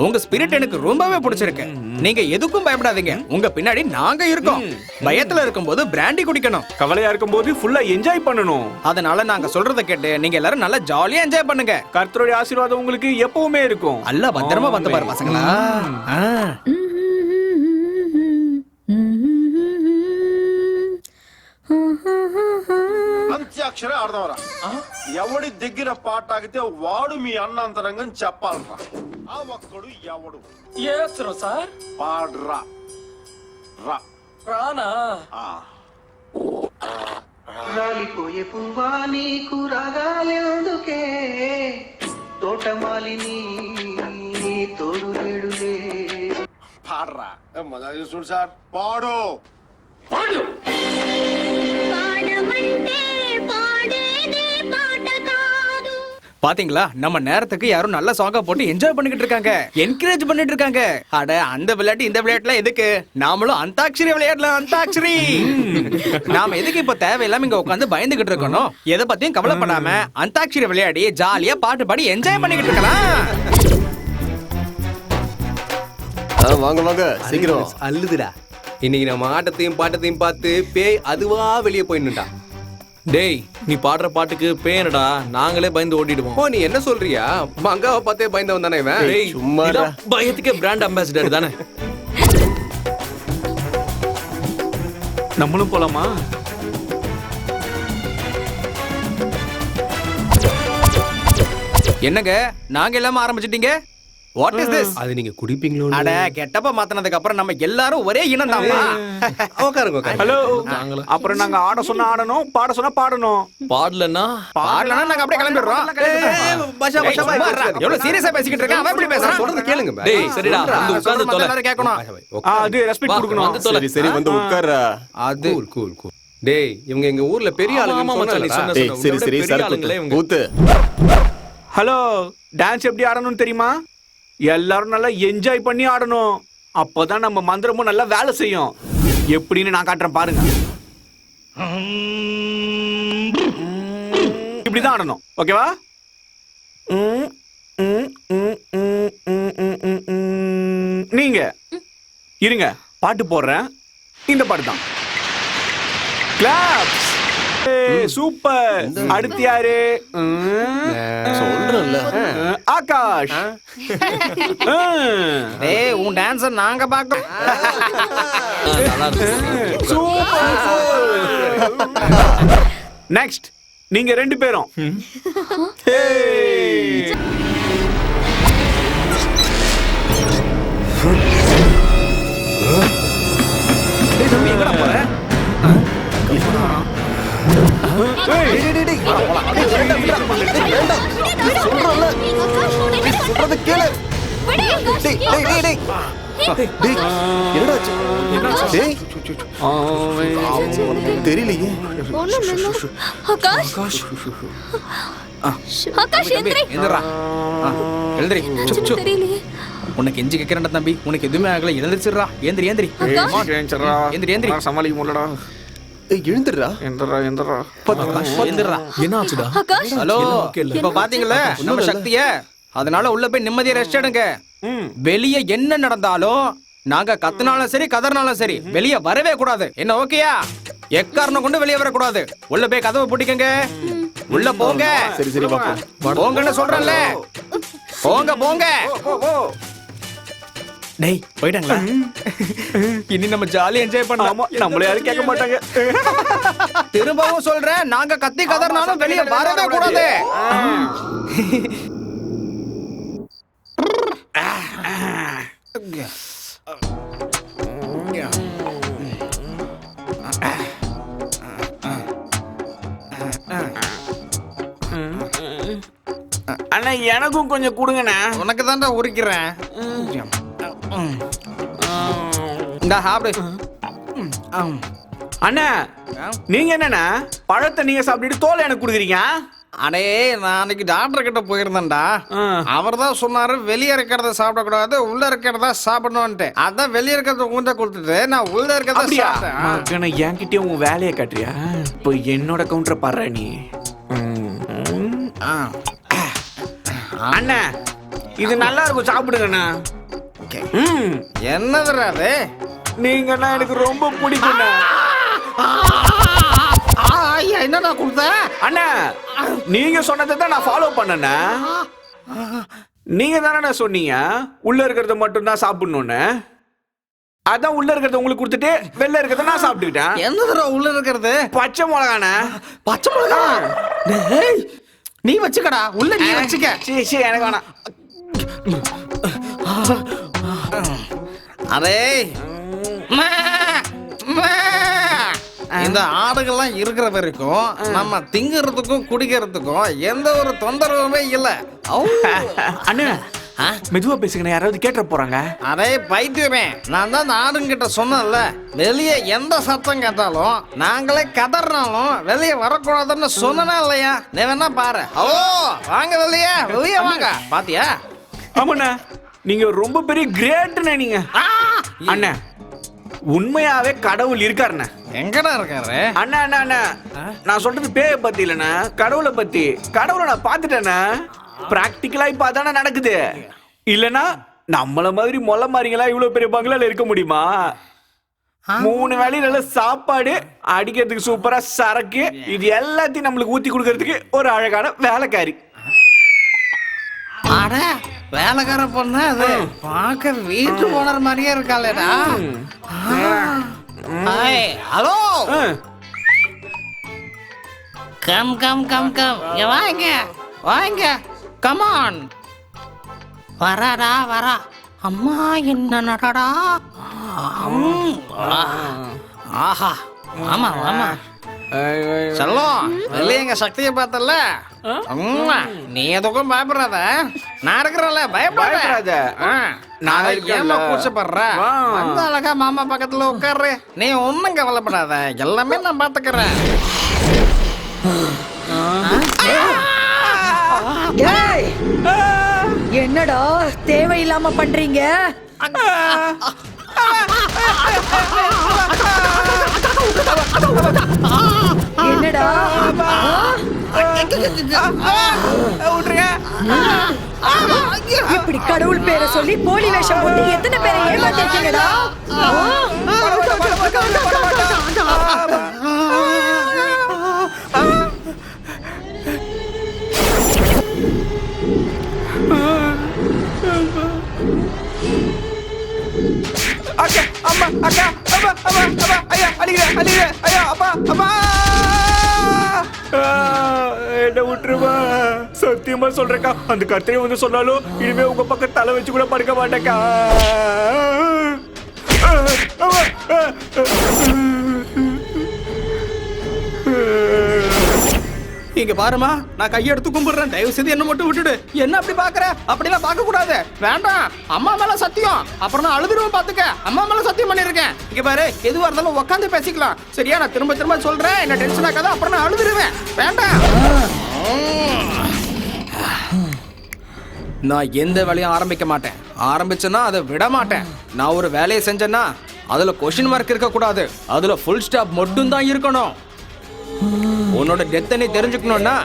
உங்க ஸ்பிரிட் எனக்கு ரொம்பவே பிடிச்சிருக்கு. நீங்க எதுக்கும் பயப்படாதீங்க, உங்க பின்னாடி நாங்க இருக்கோம். பயத்துல இருக்கும்போது பிராண்டி குடிக்கணும், கவலையா இருக்கும்போது ஃபுல்லா என்ஜாய் பண்ணணும். அதனால நாங்க சொல்றத கேட்டு நீங்க எல்லாரும் நல்லா ஜாலியா என்ஜாய் பண்ணுங்க. கர்த்தருடைய ஆசீர்வாதம் உங்களுக்கு எப்பவுமே இருக்கும். அல்ல பத்திரமா வந்து பாரு பசங்களா. అంత్యాక్షరే ఆడదాంరా. ఎవడి దగ్గర పాట ఆగితే వాడు మీ అన్నంతరంగం చెప్పాలరా. ఆ ఒక్కడు ఎవడు సార్ పాడ్రా రా రానా. రాలిపోయే పువ్వా నీకు రాగాలెందుకే, తోటమాలిని తోడు లేడులే. పాడ్రా మజా చూడు సార్. పాడు పాడు. பாத்தீங்களா, நம்ம நேரத்துக்கு யாரும் நல்ல சாங்கா போட்டு என்ஜாய் பண்ணிக்கிட்டு இருக்காங்க, என்கரேஜ் பண்ணிட்டு இருக்காங்க. அட அந்த விளையாட்டு இந்த விளையாட்டுல எதுக்கு? நாமளும் அந்தாக்ஷரி விளையாடலாம். அந்தாக்ஷரி. நாம எதுக்கு இப்ப தேவையில்லாம இங்க உட்காந்து பயந்துகிட்டு இருக்கணும்? எதை பத்தியும் கவலைப்படாம அந்தாக்ஷரி விளையாடி ஜாலியா பாட்டு பாடி என்ஜாய் பண்ணிக்கிட்டு இருக்கலாம். வாங்க வாங்க சீக்கிரம். அல்லுதுடா. இன்னைக்கு நம்ம ஆட்டத்தையும் பாட்டத்தையும் பார்த்து பேய் அதுவா வெளியே போயிடணும்டா. டேய், நீ பாடுற பாட்டுக்கு பேனடா, நாங்களே பயந்து ஓடிடுவோம். ஓ, நீ என்ன சொல்றியா? மங்காவை பார்த்தே பயந்தவன் தானே இவன். டேய், சும்மாடா. இதான் பயத்துக்கே பிராண்ட் அம்பாசிடர் தானே. நம்மளும் போலாமா? என்னங்க நாங்க எல்லாமே ஆரம்பிச்சிட்டீங்க? What is this? அது நீங்க குடிப்பீங்களோ? அட கெட்டப்ப மாத்தினதுக்கு அப்புறம் நம்ம எல்லாரும் ஒரே இனம் தான். உட்காருங்க. ஹலோ. அப்புறம் நாங்க ஆட சொன்னா ஆடணும், பாட சொன்னா பாடணும். பாடலன்னா பாடலனா நாங்க அப்படியே கிளம்பிடுறோம். எவ்வளவு சீரியஸா பேசிக்கிட்டு இருக்க, அவன் எப்படி பேசுறான்? சொல்றது கேளுங்க. டேய் சரிடா, வந்து உட்கார்ந்து தொலை. எல்லாரும் கேட்கணும். அது ரெஸ்பெக்ட் கொடுக்கணும். வந்து தொலை. சரி சரி வந்து உட்கார்றா. அது கூல். டேய், இவங்க எங்க ஊர்ல பெரிய ஆளுங்க சொன்னாங்க. டேய் சரி சரி சரக்கு ஊத்து. ஹலோ, டான்ஸ் எப்படி ஆடணும்னு தெரியுமா? எல்லாரும் நல்லா என்ஜாய் பண்ணி ஆடணும். அப்பதான் நம்ம மந்திரமும் நல்லா வேலை செய்யும். எப்படின்னு நான் காட்டுறேன் பாருங்க. இப்படிதான் ஆடணும், ஓகேவா? நீங்க இருங்க, பாட்டு போடுறேன். இந்த பாட்டு தான். கிளாப்ஸ். சூப்பர். அடுத்து யாரு? சொல்றேன்ல. ஆகாஷ். டேய் உன் டான்ஸ் நாங்க பாக்கோம். நெக்ஸ்ட் நீங்க 2 பேரும். சொல்றத கேளு. டேய் டேய் டேய் டேய். டேய் என்னடா? டேய் தெரியலையே. ஒண்ணும் இல்ல. ஆகாஷ் ஆகாஷ் எந்திரி. எந்திரா. எழுந்திரி. தெரியலையே. உனக்கு எஞ்சி கேக்குறேன்டா தம்பி, உனக்கு எதுவுமே ஆகல. எழுந்திரிச்சிடுறா. ஏந்திரி ஏந்திரி. எந்திரி ஏந்திரி. சமாளிக்க முடியலடா. எழுந்துடுறா. எந்திரா என்ன ஆச்சுடா? ஆகாஷ் ஹலோ ஓகே இல்ல. இப்ப பாத்தீங்களா நம்ம சக்திய? அதனால உள்ள போய் நிம்மதியா ரெஸ்ட் எடுங்க. வெளியே என்ன நடந்தாலும் நாங்க கத்துனாலும் சரி கதறினாலும் சரி வெளியே வரவே கூடாது. என்ன ஓகேயா? எக்காரணம் கொண்டு வெளியே வரக்கூடாது. உள்ள போய் கதவை பூட்டிக்கங்க. உள்ள போங்க. சரி சரி வா போ. போங்கன்னு சொல்றேன்ல. போங்க போங்க. டேய் போயிட்டாங்களா? இனி நம்ம ஜாலியா என்ஜாய் பண்ணலாம். நம்மள யாரும் கேட்க மாட்டாங்க. திரும்பவும் சொல்றேன், நாங்க கத்தி கதறினாலும் வெளியே வரவே கூடாது. அண்ணா எனக்கும் கொஞ்சம் கொடுங்கண்ணா. உனக்கு தான்டா உரிக்கிறேன். இந்த சாப்பிடு. அண்ணா நீங்க என்னண்ணா பழத்தை நீங்க சாப்பிட்டுட்டு தோலை எனக்கு கொடுக்குறீங்க? அடே நான் அன்னைக்கு டாக்டர் கிட்ட போயிருந்தேன்டா. அவர் தான் சொன்னாரு வெளியே இருக்கிறத சாப்பிடக்கூடாது, உள்ள இருக்கிறதா சாப்பிடணும்ட்டு. அதான் வெளியே இருக்கிறத உங்க கொடுத்துட்டு நான் உள்ள இருக்கிறத சாப்பிட்டேன். என்கிட்டயே உன் வேலையை காட்டுறியா? இப்போ என்னோட கவுண்டரை பாடுற நீ. அண்ணா இது நல்லா இருக்கும், சாப்பிடுங்கண்ணா. என்னதுடா அது? நீங்கன்னா எனக்கு ரொம்ப பிடிக்கும்ண்ணா. என்னடா கொடுத்த? அண்ணா நீங்க சொன்னதை தான் நான் ஃபாலோ பண்ணேண்ணா. நீங்க தானே சொன்னீங்க உள்ள இருக்கிறத மட்டும் தான் சாப்பிடணும்னு. அதான் உள்ள இருக்கிறத உங்களுக்கு கொடுத்துட்டு வெளில இருக்கிறத நான் சாப்பிட்டுக்கிட்டேன். என்னதுடா உள்ள இருக்கிறது? பச்சை மிளகாண்ணா. பச்சை மிளகா? டேய் நீ வச்சுக்கடா, உள்ள நீ வச்சுக்க. சரி எனக்கு வேணாம். அரே இந்த ஆடுகள்லாம் இருக்கிற வரைக்கும் நம்ம திங்கிறதுக்கும் குடிக்கிறதுக்கும் எந்த ஒரு தொந்தரவுமே இல்ல. அண்ணா மெதுவா பேசுங்க, யாராவது கேட்ட போறாங்க. அரே பைத்தியமே, நான் தான் இந்த ஆடுங்கிட்ட சொன்னேன்ல, வெளியே எந்த சத்தம் கேட்டாலும் நாங்களே கதறினாலும் வெளியே வரக்கூடாதுன்னு சொன்னா இல்லையா? நீ வேணா பாரு. ஓ வாங்க வெளியே வெளியே வாங்க. பாத்தியா? ஆமாண்ணா நீங்க ரொம்ப பெரிய கிரேட்ண்ணே நீங்க. அண்ணா உண்மையாவே கடவுள் இருக்காருண்ணா. எங்கடா இருக்காரு? அண்ணா அண்ணா அண்ணா நான் சொல்றது பேய பத்தி இல்லண்ணா, கடவுளை பத்தி. கடவுளை நான் பாத்துட்டேண்ணா. பிராக்டிக்கலா இப்ப அதானே நடக்குது. இல்லனா நம்மள மாதிரி மொல்ல மாதிரிங்களா இவ்வளவு பெரிய பங்களால இருக்க முடியுமா? 3 வேளையும் நல்ல சாப்பாடு, அடிக்கிறதுக்கு சூப்பரா சரக்கு, இது எல்லாத்தையும் நம்மளுக்கு ஊத்தி கொடுக்கறதுக்கு ஒரு அழகான வேலைக்காரி. அட வேலைக்கார பொண்ணு அது. பார்க்க வீட்டு ஓனர் மாதிரியே இருக்காளேடா. Hello come come come come வாங்க வாங்க கமான். வராடா வரா. அம்மா என்ன நடடா. ஆஹா ஆமா ஆமா செல்லம் வெளியே எங்க சக்தியை பார்த்தல. நீ எதுக்கும் பயப்படாத, நான் இருக்கிறேன்ல. பயப்படாத. நான் ஏமா கூச்சப்படுற? அந்த அழகா மாமா பக்கத்துல உட்காரு. நீ ஒன்னும் கவலைப்படாத, எல்லாமே நான் பாத்துக்கிறேன். என்னடா தேவையில்லாம பண்றீங்க? என்னடா இப்படி கடவுள் பேரை சொல்லி போலி வேஷம் போட்டு எத்தனை பேரை ஏமாத்திருக்கீங்கடா? அக்கா அம்மா அக்கா அம்மா அம்மா அம்மா ஐயா அடிங்க அடிங்க ஐயா அப்பா அம்மா என்ன விட்டுருமா? சத்தியமா சொல்றேக்கா, அந்த கத்திரை வந்து சொன்னாலும் இனிமே உங்க பக்கம் தலை வச்சு கூட படுக்க மாட்டேக்கா. இங்க பாருமா, நான் கையெடுத்து கும்பிடுறேன், தயவு செய்து என்ன மட்டும் விட்டுடு. என்ன அப்படி பாக்குற? அப்படிலாம் பார்க்க கூடாது. வேண்டாம், அம்மா மேல சத்தியம். அப்புறம் நான் அழுதுருவேன் பாத்துக்க. அம்மா மேல சத்தியம் பண்ணிருக்கேன். இங்க பாரு, எதுவா இருந்தாலும் உட்காந்து பேசிக்கலாம் சரியா? நான் திரும்ப திரும்ப சொல்றேன், என்ன டென்ஷன் ஆகாத. அப்புறம் நான் அழுதுருவேன். வேண்டாம். நான் எந்த வேலையும் ஆரம்பிக்க மாட்டேன். ஆரம்பிச்சேன்னா அதை விட மாட்டேன். நான் ஒரு வேலையை செஞ்சேன்னா அதுல கொஸ்டின் மார்க் இருக்க கூடாது, அதுல ஃபுல் ஸ்டாப் மட்டும் தான் இருக்கணும். உன்னோட டெத்தை நீ தெரிஞ்சுக்கணும்னா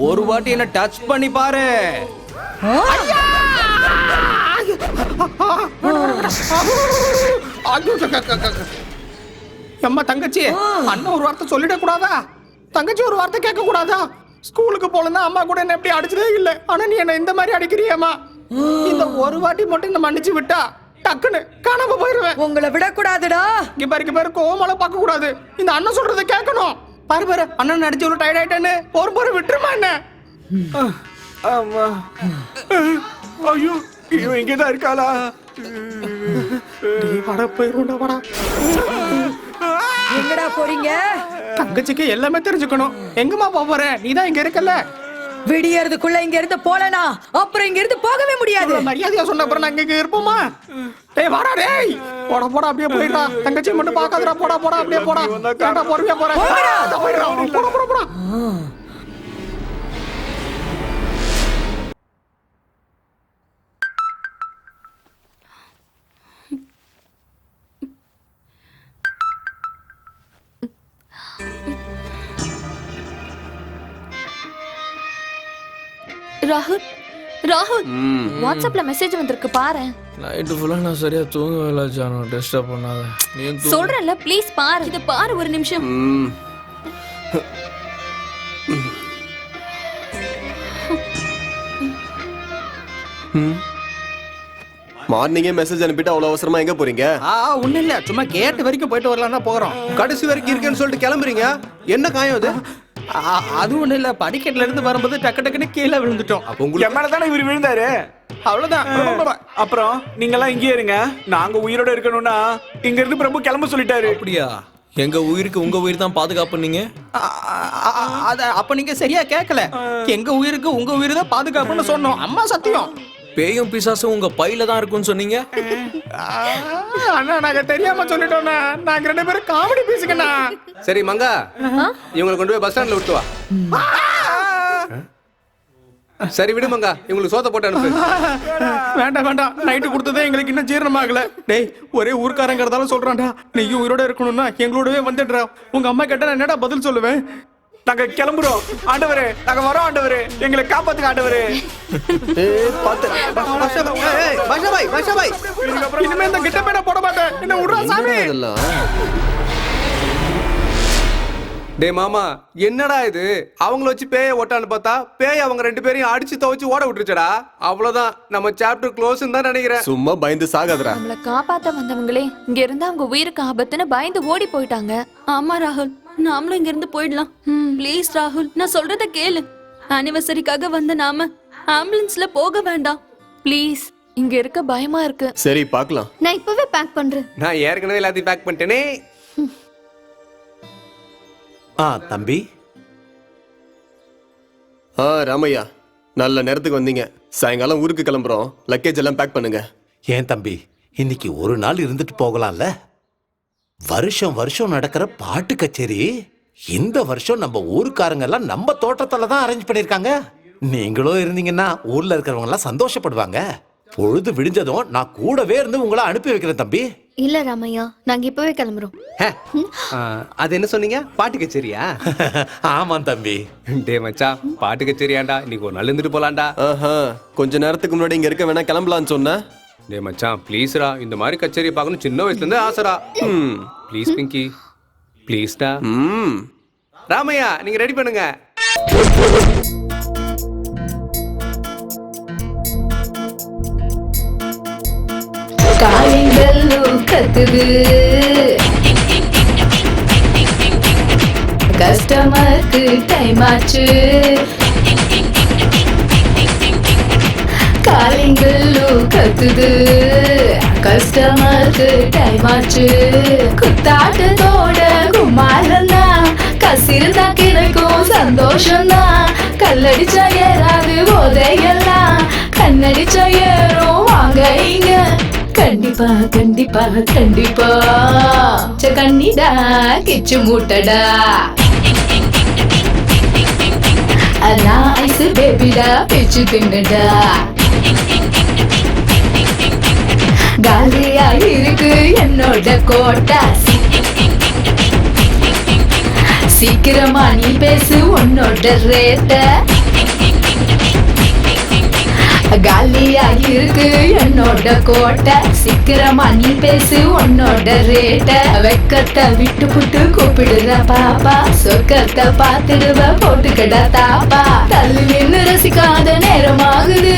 ஒரு வாட்டி என்ன டச் பண்ணி பாரு. அம்மா தங்கச்சி, அண்ணன் ஒரு வார்த்தை சொல்லிட கூடாதா? தங்கச்சி ஒரு வார்த்தை கேட்க கூடாதா? ஸ்கூலுக்கு போலன்னா அம்மா கூட என்ன எப்படி அடிச்சதே இல்லை, ஆனா நீ என்ன இந்த மாதிரி அடிக்கிறியம்மா. இந்த ஒரு வாட்டி மட்டும் என்ன மன்னிச்சு விட்டா டக்குன்னு காணாம போயிருவேன். உங்களை விடக்கூடாதுடா. இங்க பாரு கோமால பார்க்க கூடாது, இந்த அண்ணன் சொல்றதை கேட்கணும். பாரு அண்ணன் அடிச்சு ஒரு டயர்ட் ஆயிட்டேன்னு போற விட்டுருமா என்ன? ஐயோ இவன் இங்கதான் இருக்காளா? எங்கடா போறீங்க? தங்கச்சிக்கு எல்லாமே தெரிஞ்சுக்கணும். எங்கம்மா போற? நீதான் இங்க இருக்கல. விடியறதுக்குள்ள இங்க இருந்து போலனா அப்புறம் இங்க இருந்து போகவே முடியாது. மரியாதையா சொன்ன அப்புறம் நாங்க இங்க இருப்போமா? டேய் வாடா டேய். போடா அப்படியே போயிடா. தங்கச்சி மட்டும் பார்க்காதடா. போடா அப்படியே போடா. கேட்டா பொறுமையா போறேன். போடா. ராகுல் ராகுல் வாட்ஸ்அப்ல மெசேஜ் வந்திருக்கு பாரு. நைட்டு ஃபுல்லா நான் சரியா தூங்கவே இல்லை ஜானு, டிஸ்டர்ப் பண்ணாத. நீ சொல்றேன்ல ப்ளீஸ் பாரு, இத பாரு ஒரு நிமிஷம். மார்னிங்கே மெசேஜ் அனுப்பிட்டு அவ்வளவு அவசரமா எங்க போறீங்க? ஒண்ணும் இல்ல, சும்மா கேட் வரைக்கும் போயிட்டு வரலாம் தான் போறோம். கடைசி வரைக்கும் இருக்கேன்னு சொல்லிட்டு கிளம்புறீங்க, என்ன காயம் அது? அது ஒண்ணும் இல்ல, படிக்கட்டுல இருந்து வரும்போது டக்குன்னு கீழே விழுந்துட்டோம். அப்ப உங்களுக்கு என் மேலதானே இவர் விழுந்தாரு. அவ்வளவுதான். அப்புறம் நீங்க எல்லாம் இங்கே இருங்க, நாங்க உயிரோட இருக்கணும்னா இங்க இருந்து பிரபு கிளம்ப சொல்லிட்டாரு. அப்படியா? எங்க உயிருக்கு உங்க உயிர் தான் பாதுகாப்பு. நீங்க அப்ப நீங்க சரியா கேட்கல. எங்க உயிருக்கு உங்க உயிர் தான் பாதுகாப்புன்னு சொன்னோம். அம்மா சத்தியம். பேயும் பிசாசும் உங்க பையில தான் இருக்கும்னு சொன்னீங்க. அண்ணா நாங்க தெரியாம சொல்லிட்டோம்னா, நாங்க ரெண்டு பேரும் காமெடி பேசுங்கண்ணா. சரி மங்கா, இவங்களை கொண்டு போய் பஸ் ஸ்டாண்ட்ல விட்டு வா. சரி விடு மங்கா, இவங்களுக்கு சோத்த போட்டு அனுப்பு. வேண்டாம், நைட்டு கொடுத்ததே எங்களுக்கு இன்னும் ஜீரணமாகல. டேய் ஒரே ஊர்க்காரங்கிறதால சொல்றான்டா, நீயும் உயிரோட இருக்கணும்னா எங்களோடவே வந்துடுறா. உங்க அம்மா கேட்டா நான் என்னடா பதில் சொல்லுவேன்? நாங்க கிளம்புறோம் ஆண்டவரே, நாங்க வரோம் ஆண்டவரே, எங்களை காப்பாத்துங்க ஆண்டவரே. இனிமே இந்த கிட்ட பேட போட மாட்டேன், என்ன விடுறா சாமி. டே மாமா, என்னடா இது? அவங்கள வச்சு பேய ஓட்டான்னு பார்த்தா பேய் அவங்க ரெண்டு பேரையும் அடிச்சு துவச்சு ஓட விட்டுருச்சடா. அவ்வளவுதான், நம்ம சாப்டர் க்ளோஸ்ன்னு தான் நினைக்கிறேன். சும்மா பயந்து சாகாதடா. நம்மள காப்பாத்த வந்தவங்களே இங்க இருந்து அவங்க உயிருக்கு ஆபத்துன்னு பயந்து ஓடி போயிட்டாங்க. ஆமா ராகுல், நாமளும் இங்க இருந்து போயிடலாம். ப்ளீஸ் ராகுல், நான் சொல்றத கேளு. ஆனிவர்சரிக்காக வந்த நாம ஆம்புலன்ஸ்ல போக வேண்டாம். ப்ளீஸ், இங்க இருக்க பயமா இருக்கு. சரி பார்க்கலாம். நான் இப்பவே பேக் பண்றேன். நான் ஏற்கனவே எல்லாத்தையும் பேக் பண்ணிட்டேனே. தம்பி. ராமையா, நல்ல நேரத்துக்கு வந்தீங்க. சாயங்காலம் ஊருக்கு கிளம்புறோம், லக்கேஜ் எல்லாம் பேக் பண்ணுங்க. ஏன் தம்பி, இன்னைக்கு ஒரு நாள் இருந்துட்டு போகலாம்ல? வருஷம் நடக்கிற பாட்டு கச்சேரி இந்த வருஷம் நம்ம ஊருக்காரங்க எல்லாம் நம்ம தோட்டத்துல தான் அரேஞ்ச் பண்ணிருக்காங்க. நீங்களும் இருந்தீங்கன்னா ஊர்ல இருக்கிறவங்க எல்லாம் சந்தோஷப்படுவாங்க. பொழுது விடிஞ்சதும் நான் கூடவே இருந்து உங்களை அனுப்பி வைக்கிறேன் தம்பி. இல்ல ராமையா, நாங்க இப்பவே கிளம்புறோம். அது என்ன சொன்னீங்க? பாட்டு கச்சேரியா? ஆமா தம்பி. டே மச்சான், பாட்டு கச்சேரியாண்டா, இன்னைக்கு ஒரு நாள் இருந்துட்டு போலாம்டா. கொஞ்ச நேரத்துக்கு முன்னாடி இங்க இருக்க வேணா கிளம்பலான்னு சொன்ன. டே மச்சான் ப்ளீஸ்ரா, இந்த மாதிரி கச்சேரி பார்க்கணும் சின்ன வயசுல இருந்தே ஆசைடா. ப்ளீஸ் பிங்கி, ப்ளீஸ்டா. ராமையா, நீங்க ரெடி பண்ணுங்க. காயங்கள் கத்துது, கஸ்டமருக்கு டைம் ஆச்சு. காலிங்கள் கத்துது, கஸ்டமருக்கு டைம் ஆச்சு. குத்தாட்டத்தோட குமாரனா, கசிருந்தா கிடைக்கும் சந்தோஷம்னா. கல்லடிச்சா ஏறாது போதையெல்லாம், கண்ணடிச்சா ஏறும் வாங்க இங்க. கண்டிப்பா கண்டிப்பா கண்டிப்பா கண்ணிடா கிச்சு மூட்டடா. அதான் ஐஸ் பேபிடா பிச்சு தின்னுடா. காலியா இருக்கு என்னோட கோட்டை சீக்கிரமா நீ பேசு உன்னோட ரேட்ட காலியா இருக்கு என்னோட கோட்டை சீக்கிரமா நீ பேசு உன்னோட ரேட்ட வெக்கத்தை விட்டு புட்டு கூப்பிடுற பாப்பா சொக்கத்தை பாத்துடுவ போட்டுக்கடா தாப்பா தள்ளி நின்னு ரசிக்காத நேரமாகுது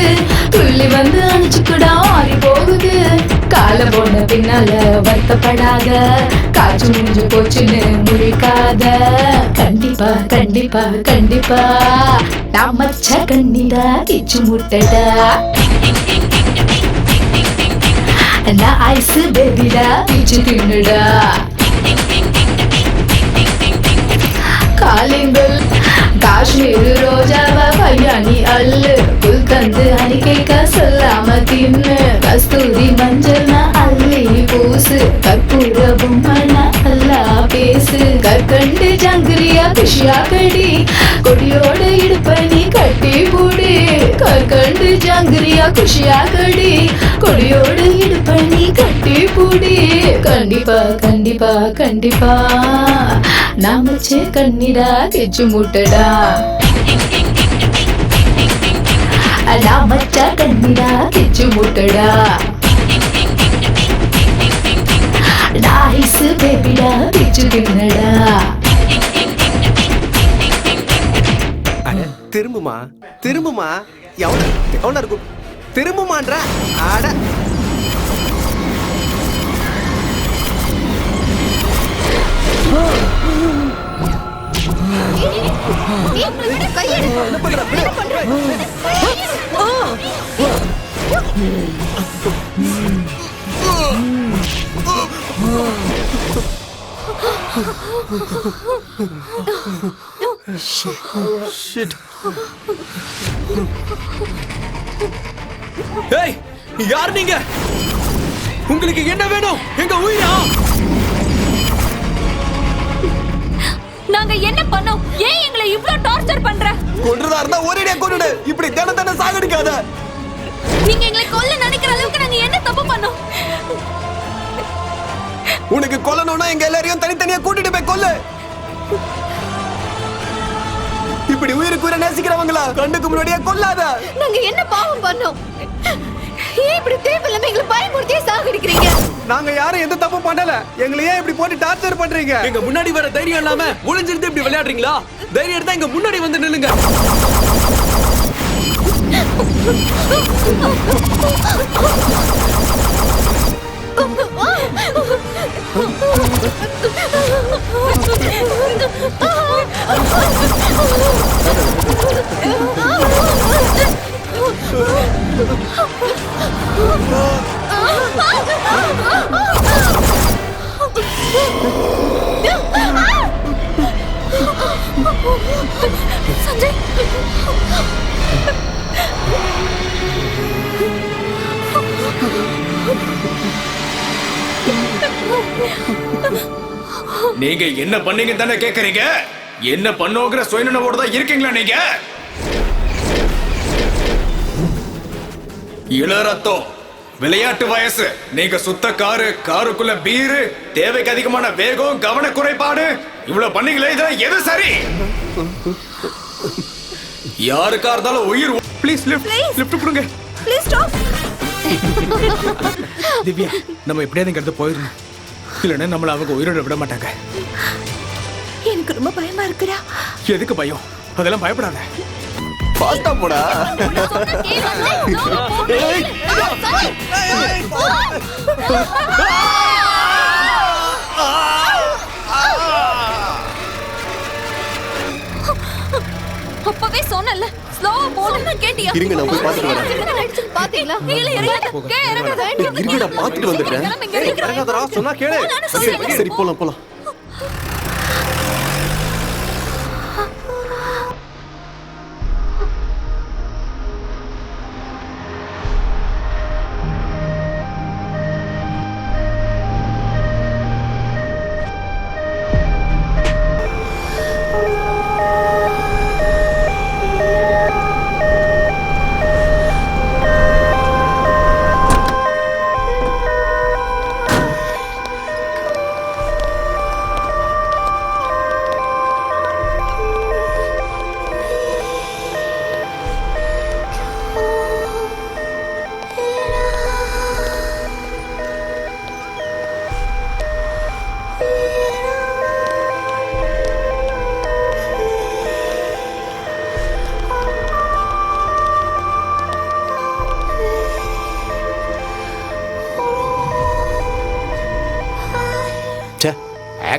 துள்ளி வந்து அணிச்சுக்கூடா ஆறி போகுது கால போன பின்னால வருத்தப்படாத காய்ச்சி முடிஞ்சு போச்சுன்னு முழிக்காத கண்டிப்பா கண்டிப்பா கண்டிப்பா நான் மச்ச கண்ணிடா கிச்சு முட்டடா நான் ஐஸ் பேபிடா கிச்சு தின்னுடா காலிங்கல் காஷ்மீர் ரோஜாவ பையானி அல்லு புல் தந்து அணிக்கைக்க சொல்லாம தின்னு கஸ்தூரி மஞ்சள் அள்ளி பூசு கற்பூர பொம்மன அல்லா பேசு கற்கண்டு ஜங்கிரியா குஷியா கடி கொடியோட இடுப்பனி கட்டி பூடி கற்கண்டு ஜங்கிரியா குஷியா கடி கொடியோட இடுப்பனி கட்டி பூடி கண்டிப்பா கண்டிப்பா கண்டிப்பா நாம சே கண்ணிடா கிச்சு முட்டடா நாமச்சா கண்ணிடா கிச்சு முட்டடா நாய்ஸ் பேபிடா கிச்சு தின்னடா திரும்புமா திரும்புமா எவ்வளோ இருக்கும் திரும்புமான்ற ஆட ஏய் யார் நீங்க உங்களுக்கு என்ன வேணும் எங்க உயிரா நாங்க என்ன பண்ணோம் ஏன் எங்களை இவ்ளோ டார்ச்சர் பண்ற கொன்றதா இருந்தா ஒரேடியா கொன்னுடு இப்படி தின சாகடிக்காத நீங்க எங்களை கொல்ல நினைக்கிற அளவுக்கு நாங்க என்ன தப்பு பண்ணோம் உனக்கு கொல்லணும்னா எங்க எல்லாரையும் தனித்தனியா கூட்டிட்டு போய் கொல்லு இப்படி உயிருக்கு உயிரை நேசிக்கிறவங்களா கண்ணுக்கு முன்னாடியே கொல்லாத நாங்க என்ன பாவம் பண்ணோம் ஏன் இப்படி தேவையில்லாம எங்களை பயமுறுத்தியே சாகடிக்கிறீங்க நாங்க யாரும் எந்த தப்பு பண்ணல எங்களை ஏன் இப்படி போட்டு டார்ச்சர் பண்றீங்க எங்க முன்னாடி வர தைரியம் இல்லாம ஒளிஞ்சிருந்து இப்படி விளையாடுறீங்களா தைரியம் இருந்தா எங்க முன்னாடி வந்து நில்லுங்க சஞ்சய் நீங்க என்ன பண்ணீங்க தானே கேக்குறீங்க என்ன பண்ணோங்கிற சுயநலவோட தான் இருக்கீங்களா நீங்க இளரத்தம் விளையாட்டு வயசு நீங்க சுத்த காருக்குள்ள பீரு தேவைக்கு அதிகமான வேகம் கவன குறைபாடு இவ்வளவு பண்ணீங்களே இதெல்லாம் எது சரி யாருக்கா இருந்தாலும் உயிர் ப்ளீஸ் லிஃப்ட் கொடுங்க ப்ளீஸ் ஸ்டாப் திவ்யா நம்ம எப்படியாவது இங்க இருந்து போயிடணும் இல்லைன்னா நம்மள அவங்க உயிரோட விட மாட்டாங்க எனக்கு ரொம்ப பயமா இருக்குடா எதுக்கு பயம் அதெல்லாம் பயப்படாத பாஸ்டா போடா அப்பவே சொன்னல ஸ்லோவா போடுன்னு கேட்டியா இருங்க நான் போய் பாத்துட்டு வரேன் பாத்தீங்களா இல்ல இறங்காத இருங்கடா பாத்துட்டு வந்துட்டேன் இறங்காதடா சொன்னா கேளு சரி போலாம்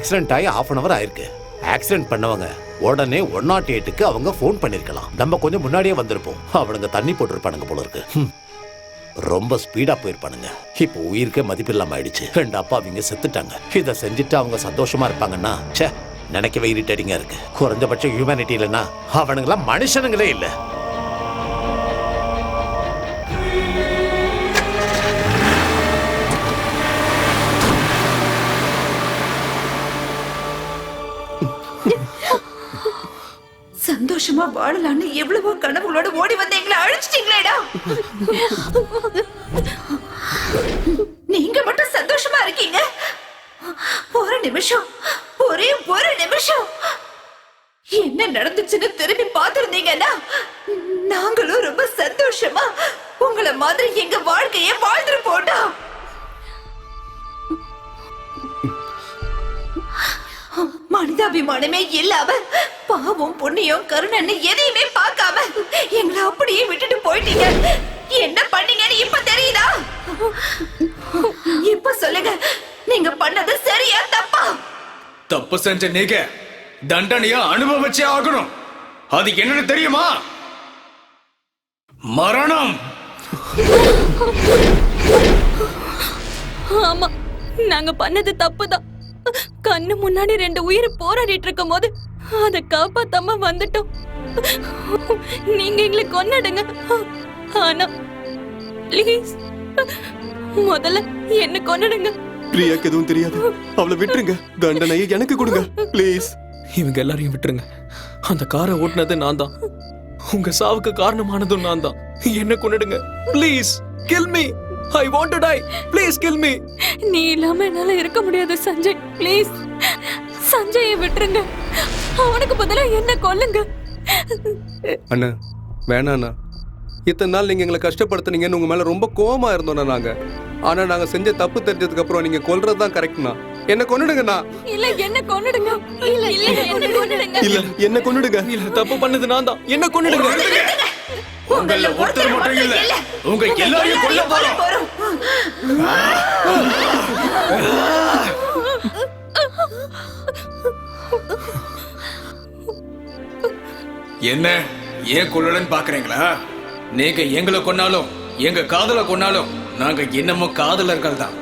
ஆக்சிடென்ட் ஆகி 1/2 hour ஆயிருக்கு. ஆக்சிடென்ட் பண்ணவங்க உடனே 108க்கு அவங்க ஃபோன் பண்ணிருக்கலாம். நம்ம கொஞ்சம் முன்னாடியே வந்திருப்போம். அவனுங்க தண்ணி போட்டிருப்பானுங்க போல இருக்கு. ரொம்ப ஸ்பீடா போயிருப்பானுங்க. இப்போ உயிருக்கே மதிப்பில்லாம ஆயிடுச்சு. 2 அப்பாவிங்க செத்துட்டாங்க. இதை செஞ்சுட்டு அவங்க சந்தோஷமா இருப்பாங்கன்னா ச்சே, நினைக்கவே இரிட்டேட்டிங்கா இருக்கு. குறைஞ்சபட்சம் ஹியூமனிட்டி இல்லைன்னா அவனுங்களாம் மனுஷனுங்களே இல்லை. சந்தோஷமா வாழலான்னு எவ்வளவோ கனவுகளோட ஓடி வந்து எங்களை அழிச்சிட்டீங்களேடா. நீங்க மட்டும் சந்தோஷமா இருக்கீங்க. ஒரு நிமிஷம், ஒரே ஒரு நிமிஷம் என்ன நடந்துச்சுன்னு திரும்பி பார்த்திருந்தீங்கன்னா நாங்களும் ரொம்ப சந்தோஷமா உங்களை மாதிரி எங்க வாழ்க்கைய வாழ்ந்துட்டு போட்டோம். மனிதாபிமானமே இல்லாம பாவம் புண்ணியம் கருணன்னு எதையுமே பார்க்காம எங்களை அப்படியே விட்டுட்டு போயிட்டீங்க. என்ன பண்ணீங்கன்னு இப்ப தெரியுதா? இப்ப சொல்லுங்க, நீங்க பண்ணது சரியா தப்பா? தப்பு செஞ்ச நீங்க தண்டனையா அனுபவிச்சே ஆகணும். அது என்னன்னு தெரியுமா? மரணம். ஆமா, நாங்க பண்ணது தப்புதான். கண்ணு முன்னாடி 2 உயிர் போராடிட்டு இருக்கும் போது அதை காப்பாத்தாம வந்துட்டோம். நீங்க எங்களை கொன்னுடுங்க. ஆனா ப்ளீஸ் முதல்ல என்ன கொன்னுடுங்க. பிரியாக்கு எதுவும் தெரியாது, அவளை விட்டுருங்க. தண்டனையை எனக்கு கொடுங்க ப்ளீஸ். இவங்க எல்லாரையும் விட்டுருங்க. அந்த காரை ஓட்டுனது நான் தான். உங்க சாவுக்கு காரணமானதும் நான் தான். என்ன கொன்னுடுங்க please. Kill me. I want to die. Please kill me. நீ இல்லாம என்னால இருக்க முடியாது சஞ்சய். ப்ளீஸ் சஞ்சயை விட்டுருங்க. அவனுக்கு பதிலா என்ன கொல்லுங்க. அண்ணா வேணாண்ணா. இத்தனை நாள் நீங்க எங்களை கஷ்டப்படுத்துனீங்கன்னு உங்க மேல ரொம்ப கோவமா இருந்தோம்னா நாங்க. ஆனா நாங்க செஞ்ச தப்பு தெரிஞ்சதுக்கு அப்புறம் நீங்க கொல்றதுதான் கரெக்ட்னா. என்ன கொன்னுடுங்கண்ணா. இல்ல என்ன கொன்னுடுங்க. இல்ல இல்ல என்ன கொன்னுடுங்க. இல்ல என்ன கொன்னுடுங்க. இல்ல தப்பு பண்ணது நான் தான். என்ன கொன்னுடுங்க. உங்கள ஒருத்தர் மட்டும் இல்ல, உங்க எல்லாரையும் கொல்ல போறோம். என்ன ஏன் கொல்லலன்னு பாக்குறீங்களா? நீங்க எங்களை கொன்னாலும் எங்க காதல கொன்னாலும் நாங்க என்னமோ காதலர்கள் தான்.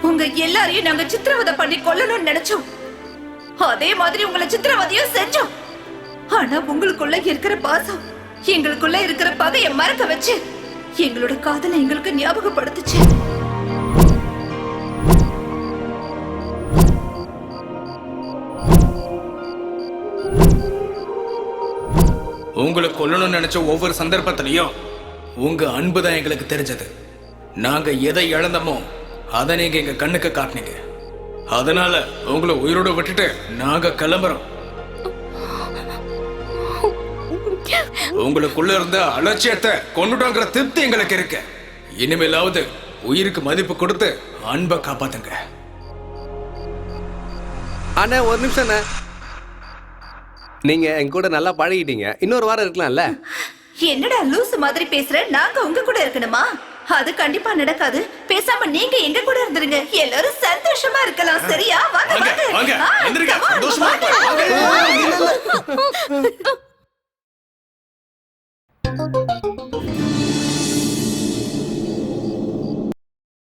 உங்க எல்லாரையும் நாங்க சித்திரவதை பண்ணி கொல்லணும்னு நினைச்சோம். அதே மாதிரி உங்களை சித்திரவதையும் செஞ்சோம். ஆனா உங்களுக்குள்ள இருக்கிற பாசம் எங்களுக்குள்ள இருக்கிற பகையை மறக்க வச்சு எங்களோட காதலை எங்களுக்கு ஞாபகப்படுத்துச்சு. உங்களை கொல்லணும்னு நினைச்ச ஒவ்வொரு சந்தர்ப்பத்திலையும் உங்க அன்பு தான் எங்களுக்கு தெரிஞ்சது. நாங்க எதை இழந்தோமோ அதை நீங்க எங்க கண்ணுக்கு காட்டினீங்க. அதனால உங்களை உயிரோட விட்டுட்டு நாங்க கிளம்புறோம். உங்களுக்குள்ள இருந்த அலட்சியத்தை கொண்டுட்டோங்கிற திருப்தி எங்களுக்கு இருக்கு. இனிமேலாவது உயிருக்கு மதிப்பு கொடுத்து அன்பை காப்பாத்துங்க. அண்ணா ஒரு நிமிஷம். நீங்க எங்க கூட நல்லா பழகிட்டீங்க. இன்னொரு வாரம் இருக்கலாம்ல? என்னடா லூசு மாதிரி பேசுற? நாங்க உங்க கூட இருக்கணுமா? அது கண்டிப்பா நடக்காது. பேசாம நீங்க எங்க கூட இருந்துருங்க. எல்லாரும் சந்தோஷமா இருக்கலாம். சரியா? வாங்க வாங்க. எந்திரிங்க. சந்தோஷமா வாங்க.